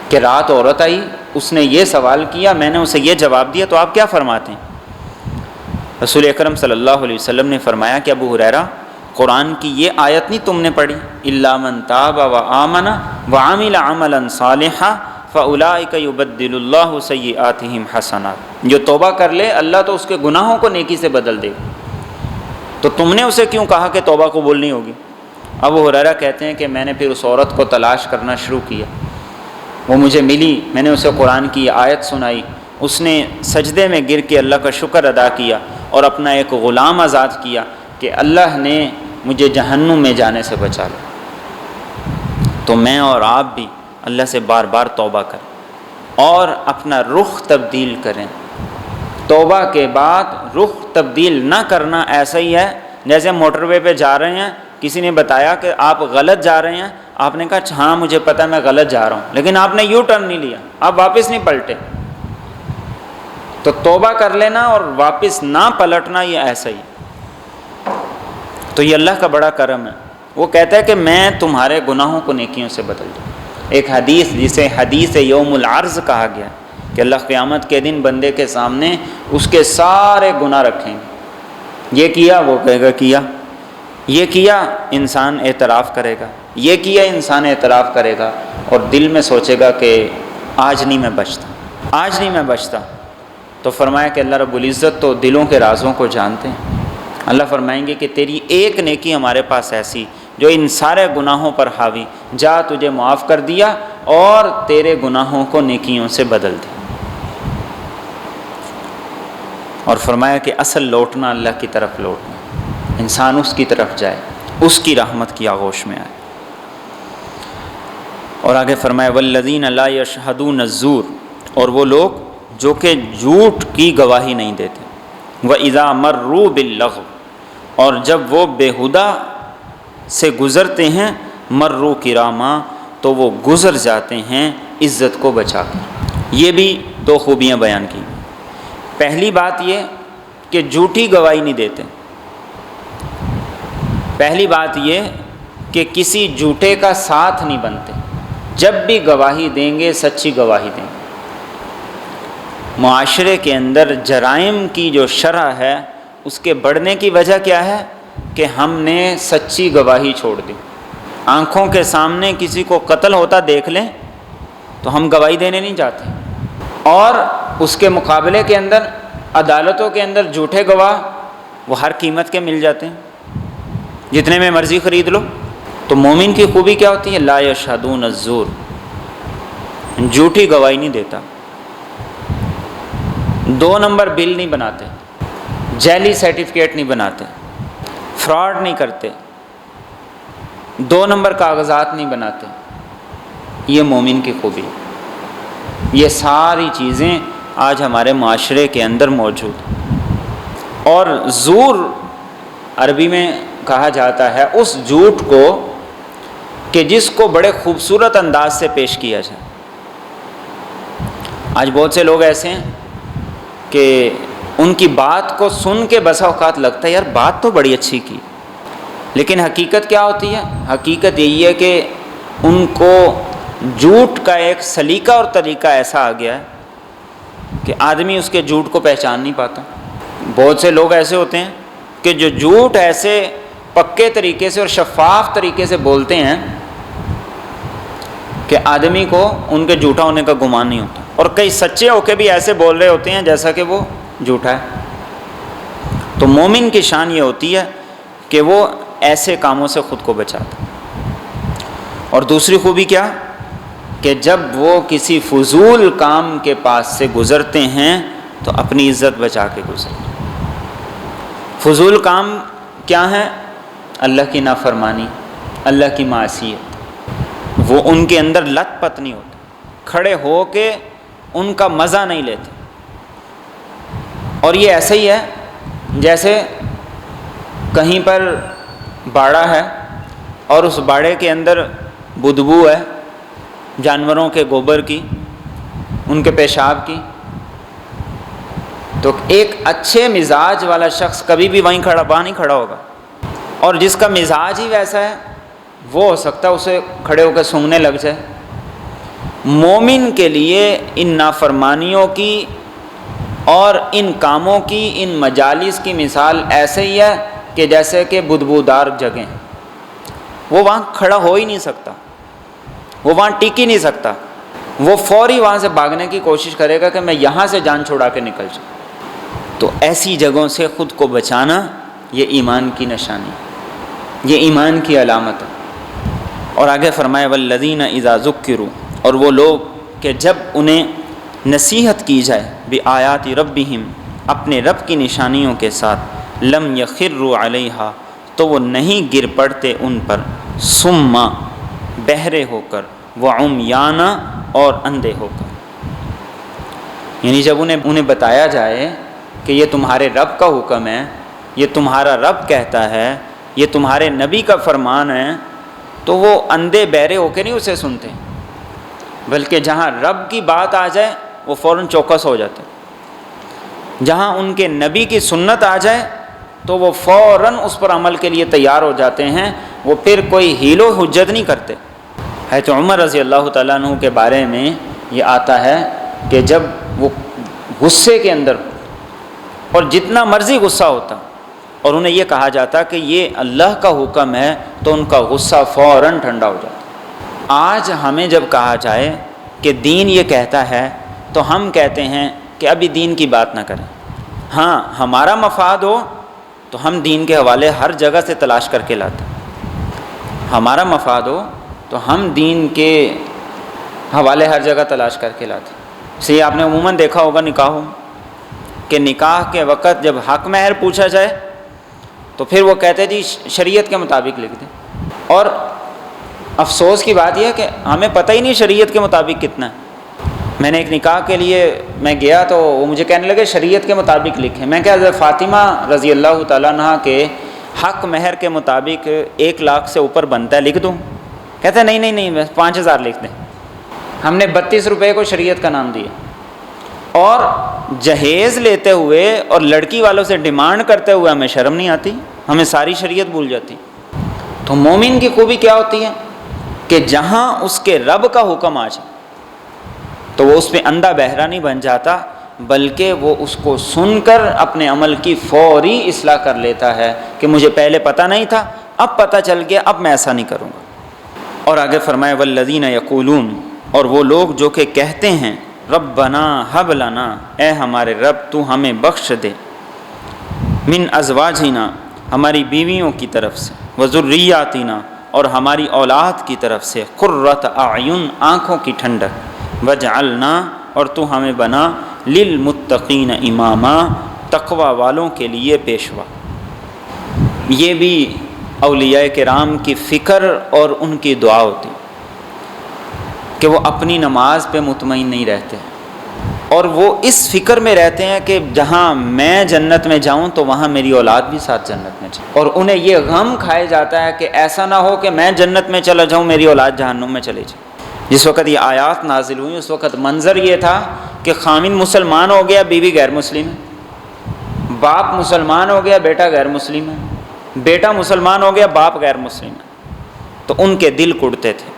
B: کہ رات عورت آئی، اس نے یہ سوال کیا، میں نے اسے یہ جواب دیا، تو آپ کیا فرماتے ہیں؟ رسول اکرم صلی اللہ علیہ وسلم نے فرمایا کہ ابو ہریرہ قرآن کی یہ آیت نہیں تم نے پڑھی، الا من تاب وآمن وعمل عملا صالحا فاولئک یبدل اللہ سیئاتہم حسنات، جو توبہ کر لے اللہ تو اس کے گناہوں کو نیکی سے بدل دے گا۔ تو تم نے اسے کیوں کہا کہ توبہ قبول نہیں ہوگی؟ ابو ہریرہ کہتے ہیں کہ میں نے پھر اس عورت کو تلاش کرنا شروع کیا، وہ مجھے ملی، میں نے اسے قرآن کی آیت سنائی، اس نے سجدے میں گر کے اللہ کا شکر ادا کیا اور اپنا ایک غلام آزاد کیا کہ اللہ نے مجھے جہنم میں جانے سے بچا لیا۔ تو میں اور آپ بھی اللہ سے بار بار توبہ کریں اور اپنا رخ تبدیل کریں۔ توبہ کے بعد رخ تبدیل نہ کرنا ایسا ہی ہے جیسے موٹر وے پہ جا رہے ہیں، کسی نے بتایا کہ آپ غلط جا رہے ہیں، آپ نے کہا ہاں مجھے پتہ میں غلط جا رہا ہوں، لیکن آپ نے یو ٹرن نہیں لیا، آپ واپس نہیں پلٹے۔ تو توبہ کر لینا اور واپس نہ پلٹنا یہ ایسا ہی۔ تو یہ اللہ کا بڑا کرم ہے، وہ کہتا ہے کہ میں تمہارے گناہوں کو نیکیوں سے بدل دوں۔ ایک حدیث جسے حدیث یوم العرض کہا گیا کہ اللہ قیامت کے دن بندے کے سامنے اس کے سارے گناہ رکھیں گے، یہ کیا، وہ کہے گا کیا، یہ کیا، انسان اعتراف کرے گا، یہ کیا، انسان اعتراف کرے گا، اور دل میں سوچے گا کہ آج نہیں میں بچتا، آج نہیں میں بچتا۔ تو فرمایا کہ اللہ رب العزت تو دلوں کے رازوں کو جانتے ہیں۔ اللہ فرمائیں گے کہ تیری ایک نیکی ہمارے پاس ایسی جو ان سارے گناہوں پر حاوی، جا تجھے معاف کر دیا اور تیرے گناہوں کو نیکیوں سے بدل دیا۔ اور فرمایا کہ اصل لوٹنا اللہ کی طرف لوٹنا، انسان اس کی طرف جائے، اس کی رحمت کی آغوش میں آئے۔ اور آگے فرمایا والذین لا یشہدون الزور، اور وہ لوگ جو کہ جھوٹ کی گواہی نہیں دیتے، وَإِذَا مَرُّوا بِاللَّغْوِ، اور جب وہ بےہودہ سے گزرتے ہیں، مروا کراما، تو وہ گزر جاتے ہیں عزت کو بچا کر۔ یہ بھی دو خوبیاں بیان کی۔ پہلی بات یہ کہ جھوٹی گواہی نہیں دیتے، پہلی بات یہ کہ کسی جھوٹے کا ساتھ نہیں بنتے، جب بھی گواہی دیں گے سچی گواہی دیں گے۔ معاشرے کے اندر جرائم کی جو شرح ہے اس کے بڑھنے کی وجہ کیا ہے کہ ہم نے سچی گواہی چھوڑ دی۔ آنکھوں کے سامنے کسی کو قتل ہوتا دیکھ لیں تو ہم گواہی دینے نہیں جاتے، اور اس کے مقابلے کے اندر عدالتوں کے اندر جھوٹے گواہ وہ ہر قیمت کے مل جاتے ہیں، جتنے میں مرضی خرید لو۔ تو مومن کی خوبی کیا ہوتی ہے؟ لا یشہدون الزور، جھوٹی گواہی نہیں دیتا، دو نمبر بل نہیں بناتے، جعلی سرٹیفکیٹ نہیں بناتے، فراڈ نہیں کرتے، دو نمبر کاغذات نہیں بناتے۔ یہ مومن کی خوبی۔ یہ ساری چیزیں آج ہمارے معاشرے کے اندر موجود ہیں۔ اور زور عربی میں کہا جاتا ہے اس جھوٹ کو کہ جس کو بڑے خوبصورت انداز سے پیش کیا جائے۔ آج بہت سے لوگ ایسے ہیں کہ ان کی بات کو سن کے بسا اوقات لگتا ہے یار بات تو بڑی اچھی کی، لیکن حقیقت کیا ہوتی ہے؟ حقیقت یہی ہے کہ ان کو جھوٹ کا ایک سلیقہ اور طریقہ ایسا آ گیا ہے کہ آدمی اس کے جھوٹ کو پہچان نہیں پاتا۔ بہت سے لوگ ایسے ہوتے ہیں کہ جو جھوٹ ایسے پکے طریقے سے اور شفاف طریقے سے بولتے ہیں کہ آدمی کو ان کے جھوٹا ہونے کا گمان نہیں ہوتا، اور کئی سچے ہو کے بھی ایسے بول رہے ہوتے ہیں جیسا کہ وہ جھوٹا ہے۔ تو مومن کی شان یہ ہوتی ہے کہ وہ ایسے کاموں سے خود کو بچاتا۔ اور دوسری خوبی کیا کہ جب وہ کسی فضول کام کے پاس سے گزرتے ہیں تو اپنی عزت بچا کے گزرتے ہیں۔ فضول کام کیا ہے؟ اللہ کی نافرمانی، اللہ کی معصیت، وہ ان کے اندر لت پت نہیں ہوتا، کھڑے ہو کے ان کا مزہ نہیں لیتے۔ اور یہ ایسا ہی ہے جیسے کہیں پر باڑہ ہے اور اس باڑے کے اندر بدبو ہے جانوروں کے گوبر کی، ان کے پیشاب کی، تو ایک اچھے مزاج والا شخص کبھی بھی وہیں نہیں کھڑا ہوگا، اور جس کا مزاج ہی ویسا ہے وہ ہو سکتا ہے اسے کھڑے ہو کے سونگنے لگ جائے۔ مومن کے لیے ان نافرمانیوں کی اور ان کاموں کی، ان مجالس کی مثال ایسے ہی ہے کہ جیسے کہ بدبودار جگہیں، وہ وہاں کھڑا ہو ہی نہیں سکتا، وہ وہاں ٹک ہی نہیں سکتا، وہ فوری وہاں سے بھاگنے کی کوشش کرے گا کہ میں یہاں سے جان چھڑا کے نکل جاؤں۔ تو ایسی جگہوں سے خود کو بچانا یہ ایمان کی نشانی، یہ ایمان کی علامت ہے۔ اور آگے فرمایا والذین اذا ذکروا، اور وہ لوگ کہ جب انہیں نصیحت کی جائے بآیات ربہم، اپنے رب کی نشانیوں کے ساتھ، لم یخروا علیہا، تو وہ نہیں گر پڑتے ان پر، سما، بہرے ہو کر، وعمیانا، اور اندھے ہو کر۔ یعنی جب انہیں بتایا جائے کہ یہ تمہارے رب کا حکم ہے، یہ تمہارا رب کہتا ہے، یہ تمہارے نبی کا فرمان ہے، تو وہ اندھے بہرے ہو کے نہیں اسے سنتے، بلکہ جہاں رب کی بات آ جائے وہ فوراً چوکس ہو جاتے، جہاں ان کے نبی کی سنت آ جائے تو وہ فوراً اس پر عمل کے لیے تیار ہو جاتے ہیں، وہ پھر کوئی حیل و حجت نہیں کرتے۔ حضرت عمر رضی اللہ تعالیٰ عنہ کے بارے میں یہ آتا ہے کہ جب وہ غصے کے اندر، اور جتنا مرضی غصہ ہوتا، اور انہیں یہ کہا جاتا کہ یہ اللہ کا حکم ہے، تو ان کا غصہ فوراً ٹھنڈا ہو جاتا۔ آج ہمیں جب کہا جائے کہ دین یہ کہتا ہے تو ہم کہتے ہیں کہ ابھی دین کی بات نہ کریں۔ ہاں ہمارا مفاد ہو تو ہم دین کے حوالے ہر جگہ سے تلاش کر کے لاتے ہیں، ہمارا مفاد ہو تو ہم دین کے حوالے ہر جگہ تلاش کر کے لاتے ہیں۔ اس لیے آپ نے عموماً دیکھا ہوگا نکاحوں کہ نکاح کے وقت جب حق مہر پوچھا جائے تو پھر وہ کہتے جی شریعت کے مطابق لکھ دیں، اور افسوس کی بات یہ ہے کہ ہمیں پتہ ہی نہیں شریعت کے مطابق کتنا ہے۔ میں نے ایک نکاح کے لیے میں گیا تو وہ مجھے کہنے لگے شریعت کے مطابق لکھیں۔ میں کہا حضرت فاطمہ رضی اللہ تعالیٰ عنہ کے حق مہر کے مطابق 1 لاکھ سے اوپر بنتا ہے، لکھ دوں؟ کہتے ہیں نہیں 5000 لکھ دیں۔ ہم نے 32 روپے کو شریعت کا نام دیا، اور جہیز لیتے ہوئے اور لڑکی والوں سے ڈیمانڈ کرتے ہوئے ہمیں شرم نہیں آتی، ہمیں ساری شریعت بھول جاتی۔ تو مومن کی خوبی کیا ہوتی ہے کہ جہاں اس کے رب کا حکم آ جائے تو وہ اس پہ اندھا بہرا نہیں بن جاتا، بلکہ وہ اس کو سن کر اپنے عمل کی فوری اصلاح کر لیتا ہے کہ مجھے پہلے پتہ نہیں تھا، اب پتہ چل گیا، اب میں ایسا نہیں کروں گا۔ اور آگے فرمائے والذین یقولون، اور وہ لوگ جو کہ کہتے ہیں ربنا ہب لنا، اے ہمارے رب تو ہمیں بخش دے، من ازواجنا، ہماری بیویوں کی طرف سے، وذریاتنا، اور ہماری اولاد کی طرف سے، قرۃ اعین، آنکھوں کی ٹھنڈک، وجعلنا، اور تو ہمیں بنا، للمتقین اماما، تقوی والوں کے لیے پیشوا۔ یہ بھی اولیاء کرام کی فکر اور ان کی دعا ہوتی کہ وہ اپنی نماز پہ مطمئن نہیں رہتے، اور وہ اس فکر میں رہتے ہیں کہ جہاں میں جنت میں جاؤں تو وہاں میری اولاد بھی ساتھ جنت میں جائے، اور انہیں یہ غم کھائے جاتا ہے کہ ایسا نہ ہو کہ میں جنت میں چلا جاؤں، میری اولاد جہنم میں چلے جائے۔ جس وقت یہ آیات نازل ہوئی اس وقت منظر یہ تھا کہ خاوند مسلمان ہو گیا، بیوی غیر مسلم ہے، باپ مسلمان ہو گیا، بیٹا غیر مسلم ہے، بیٹا مسلمان ہو گیا، باپ غیر مسلم ہے۔ تو ان کے دل کڑتے تھے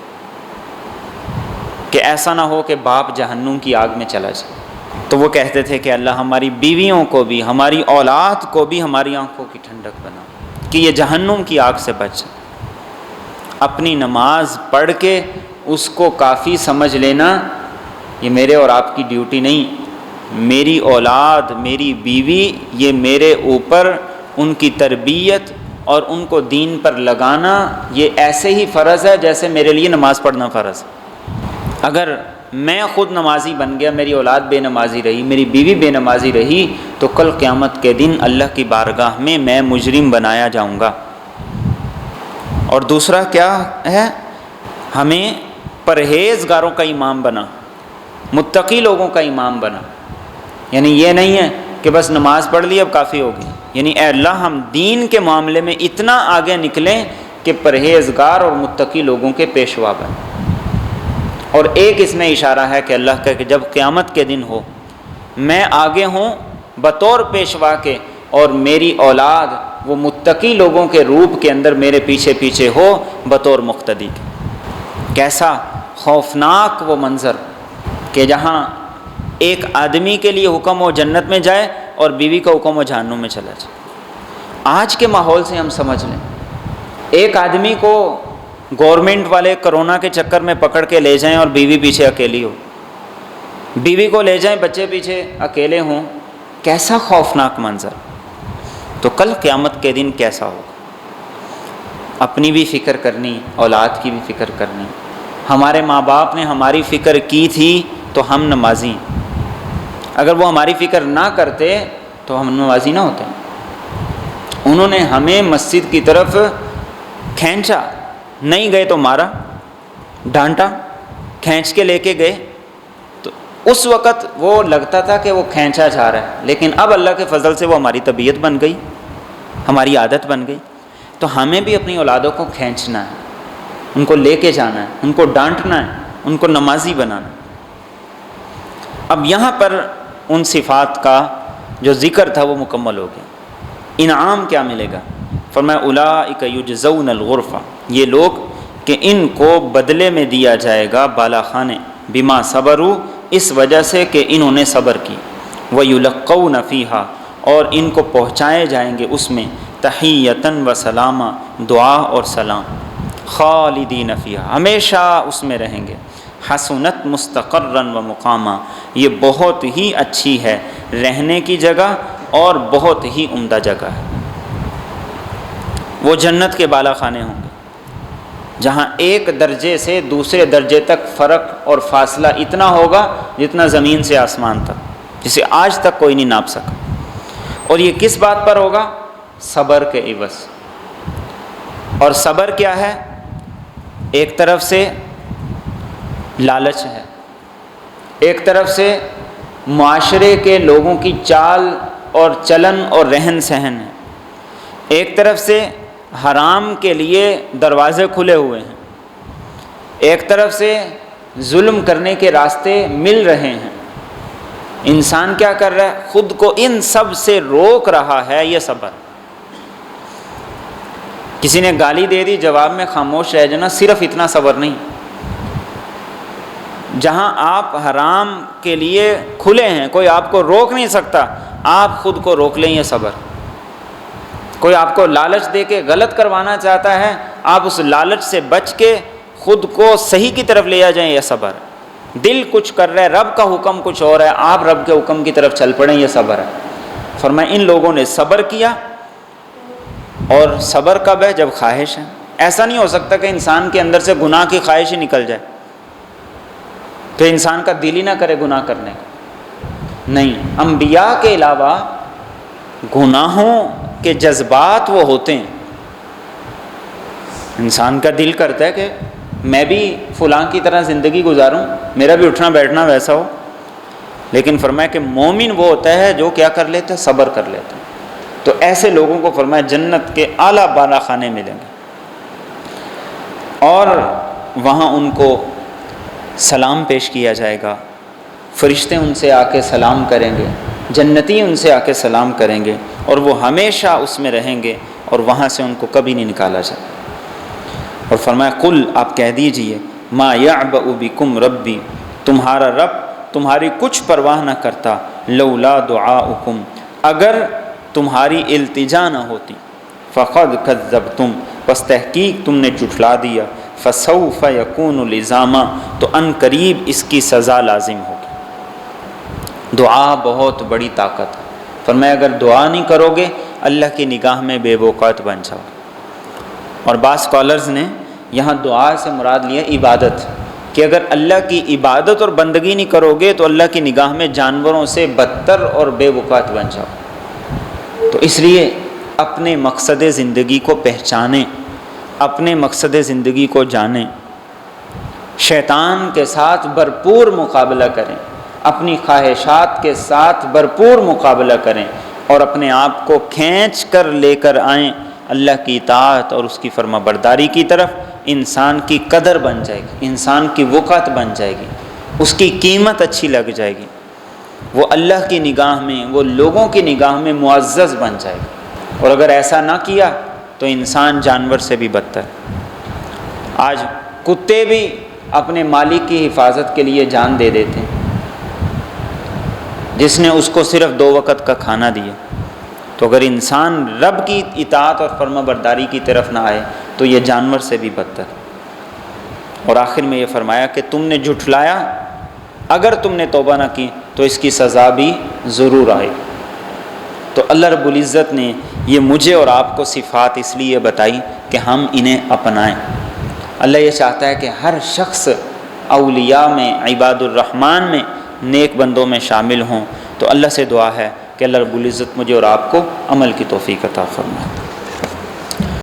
B: کہ ایسا نہ ہو کہ باپ جہنم کی آگ میں چلا جائے۔ تو وہ کہتے تھے کہ اللہ ہماری بیویوں کو بھی، ہماری اولاد کو بھی ہماری آنکھوں کی ٹھنڈک بنا کہ یہ جہنم کی آگ سے بچ جائے۔ اپنی نماز پڑھ کے اس کو کافی سمجھ لینا یہ میرے اور آپ کی ڈیوٹی نہیں، میری اولاد، میری بیوی، یہ میرے اوپر ان کی تربیت اور ان کو دین پر لگانا یہ ایسے ہی فرض ہے جیسے میرے لیے نماز پڑھنا فرض ہے۔ اگر میں خود نمازی بن گیا، میری اولاد بے نمازی رہی، میری بیوی بے نمازی رہی، تو کل قیامت کے دن اللہ کی بارگاہ میں مجرم بنایا جاؤں گا۔ اور دوسرا کیا ہے؟ ہمیں پرہیزگاروں کا امام بنا، متقی لوگوں کا امام بنا۔ یعنی یہ نہیں ہے کہ بس نماز پڑھ لی اب کافی ہوگی، یعنی اے اللہ ہم دین کے معاملے میں اتنا آگے نکلیں کہ پرہیزگار اور متقی لوگوں کے پیشوا بنیں۔ اور ایک اس میں اشارہ ہے کہ اللہ کا کہ جب قیامت کے دن ہو، میں آگے ہوں بطور پیشوا کے، اور میری اولاد وہ متقی لوگوں کے روپ کے اندر میرے پیچھے پیچھے ہو بطور مقتدی کے۔ کیسا خوفناک وہ منظر کہ جہاں ایک آدمی کے لیے حکم ہو جنت میں جائے اور بیوی کا حکم ہو جہنم میں چلا جائے۔ آج کے ماحول سے ہم سمجھ لیں، ایک آدمی کو گورنمنٹ والے کرونا کے چکر میں پکڑ کے لے جائیں اور بیوی پیچھے اکیلی ہو، بیوی کو لے جائیں بچے پیچھے اکیلے ہوں، کیسا خوفناک منظر۔ تو کل قیامت کے دن کیسا ہوگا؟ اپنی بھی فکر کرنی، اولاد کی بھی فکر کرنی۔ ہمارے ماں باپ نے ہماری فکر کی تھی تو ہم نمازی ہیں، اگر وہ ہماری فکر نہ کرتے تو ہم نمازی نہ ہوتے۔ انہوں نے ہمیں مسجد کی طرف کھینچا، نہیں گئے تو مارا، ڈانٹا، کھینچ کے لے کے گئے، تو اس وقت وہ لگتا تھا کہ وہ کھینچا جا رہا ہے، لیکن اب اللہ کے فضل سے وہ ہماری طبیعت بن گئی، ہماری عادت بن گئی۔ تو ہمیں بھی اپنی اولادوں کو کھینچنا ہے، ان کو لے کے جانا ہے، ان کو ڈانٹنا ہے، ان کو نمازی بنانا ہے۔ اب یہاں پر ان صفات کا جو ذکر تھا وہ مکمل ہو گیا۔ انعام کیا ملے گا؟ فرمایا اولئک یجزون الغرفہ، یہ لوگ کہ ان کو بدلے میں دیا جائے گا بالا خانے، بما صبروا، اس وجہ سے کہ انہوں نے صبر کی، ویلقون فیہا، اور ان کو پہنچائے جائیں گے اس میں تحیۃً و سلامہ، دعا اور سلام، خالدین فیہا، ہمیشہ اس میں رہیں گے، حسنت مستقرًا و مقامہ، یہ بہت ہی اچھی ہے رہنے کی جگہ اور بہت ہی عمدہ جگہ ہے۔ وہ جنت کے بالا خانے ہوں گے جہاں ایک درجے سے دوسرے درجے تک فرق اور فاصلہ اتنا ہوگا جتنا زمین سے آسمان تک، جسے آج تک کوئی نہیں ناپ سکا۔ اور یہ کس بات پر ہوگا؟ صبر کے عوض۔ اور صبر کیا ہے؟ ایک طرف سے لالچ ہے، ایک طرف سے معاشرے کے لوگوں کی چال اور چلن اور رہن سہن ہے، ایک طرف سے حرام کے لیے دروازے کھلے ہوئے ہیں، ایک طرف سے ظلم کرنے کے راستے مل رہے ہیں۔ انسان کیا کر رہا ہے؟ خود کو ان سب سے روک رہا ہے، یہ صبر۔ کسی نے گالی دے دی، جواب میں خاموش رہ جانا، صرف اتنا صبر نہیں۔ جہاں آپ حرام کے لیے کھلے ہیں، کوئی آپ کو روک نہیں سکتا، آپ خود کو روک لیں، یہ صبر۔ کوئی آپ کو لالچ دے کے غلط کروانا چاہتا ہے، آپ اس لالچ سے بچ کے خود کو صحیح کی طرف لے جائیں، یہ صبر۔ دل کچھ کر رہا ہے، رب کا حکم کچھ اور ہے، آپ رب کے حکم کی طرف چل پڑیں، یہ صبر ہے۔ فرمایا ان لوگوں نے صبر کیا، اور صبر کب ہے؟ جب خواہش ہے۔ ایسا نہیں ہو سکتا کہ انسان کے اندر سے گناہ کی خواہش ہی نکل جائے تو انسان کا دل ہی نہ کرے گناہ کرنے کا۔ نہیں، انبیاء کے علاوہ گناہوں کے جذبات وہ ہوتے ہیں۔ انسان کا دل کرتا ہے کہ میں بھی فلاں کی طرح زندگی گزاروں، میرا بھی اٹھنا بیٹھنا ویسا ہو، لیکن فرمایا کہ مومن وہ ہوتا ہے جو کیا کر لیتا ہے؟ صبر کر لیتا ہے۔ تو ایسے لوگوں کو فرمایا جنت کے اعلیٰ بالا خانے ملیں گے، اور وہاں ان کو سلام پیش کیا جائے گا، فرشتے ان سے آ کے سلام کریں گے، جنتی ان سے آ کے سلام کریں گے، اور وہ ہمیشہ اس میں رہیں گے اور وہاں سے ان کو کبھی نہیں نکالا جائے۔ اور فرمایا قل، آپ کہہ دیجئے، ما یعبأ بکم ربی، تمہارا رب تمہاری کچھ پرواہ نہ کرتا، لولا دعاؤکم، اگر تمہاری التجا نہ ہوتی، فقد کذبتم، پس تحقیق تم نے جھٹلا دیا، فسوف یکون لزاما، تو ان قریب اس کی سزا لازم ہوگی۔ دعا بہت بڑی طاقت ہے۔ فرمایا اگر دعا نہیں کرو گے اللہ کی نگاہ میں بے وقعت بن جاؤ۔ اور بعض اسکالرز نے یہاں دعا سے مراد لیا عبادت، کہ اگر اللہ کی عبادت اور بندگی نہیں کرو گے تو اللہ کی نگاہ میں جانوروں سے بدتر اور بے وقت بن جاؤ۔ تو اس لیے اپنے مقصد زندگی کو پہچانیں، اپنے مقصد زندگی کو جانیں، شیطان کے ساتھ بھرپور مقابلہ کریں، اپنی خواہشات کے ساتھ بھرپور مقابلہ کریں اور اپنے آپ کو کھینچ کر لے کر آئیں اللہ کی اطاعت اور اس کی فرما برداری کی طرف۔ انسان کی قدر بن جائے گی، انسان کی وقت بن جائے گی، اس کی قیمت اچھی لگ جائے گی، وہ اللہ کی نگاہ میں، وہ لوگوں کی نگاہ میں معزز بن جائے گا۔ اور اگر ایسا نہ کیا تو انسان جانور سے بھی بدتر۔ آج کتے بھی اپنے مالک کی حفاظت کے لیے جان دے دیتے ہیں، جس نے اس کو صرف 2 وقت کا کھانا دیا۔ تو اگر انسان رب کی اطاعت اور فرما برداری کی طرف نہ آئے تو یہ جانور سے بھی بدتر۔ اور آخر میں یہ فرمایا کہ تم نے جھٹلایا، اگر تم نے توبہ نہ کی تو اس کی سزا بھی ضرور آئے۔ تو اللہ رب العزت نے یہ مجھے اور آپ کو صفات اس لیے بتائی کہ ہم انہیں اپنائیں۔ اللہ یہ چاہتا ہے کہ ہر شخص اولیاء میں، عباد الرحمن میں، نیک بندوں میں شامل ہوں۔ تو اللہ سے دعا ہے کہ اللہ رب العزت مجھے اور آپ کو عمل کی توفیق عطا فرمائے۔